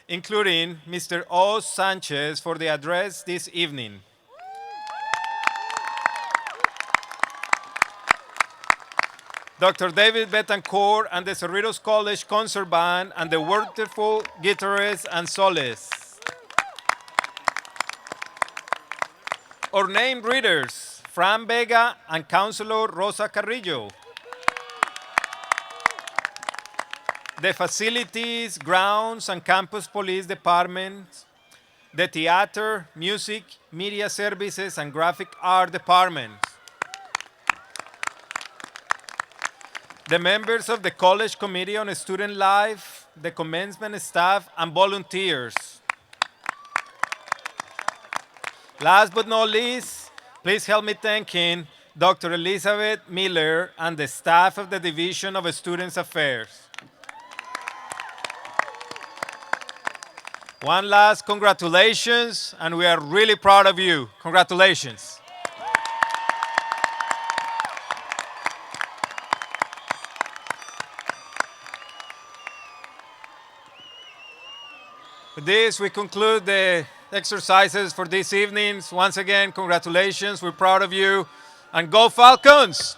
including Mr. O. Sanchez for the address this evening. Dr. David Betancourt and the Cerritos College Concert Band and the wonderful guitarists and soloists. Our name readers, Fran Vega and Counselor Rosa Carrillo. The facilities, grounds, and campus police departments, the theater, music, media services, and graphic art departments. The members of the College Committee on Student Life, the commencement staff, and volunteers. Last but not least, please help me thanking Dr. Elizabeth Miller and the staff of the Division of Students Affairs. One last congratulations, and we are really proud of you. Congratulations. With this, we conclude the exercises for this evening. Once again, congratulations. We're proud of you. And go Falcons!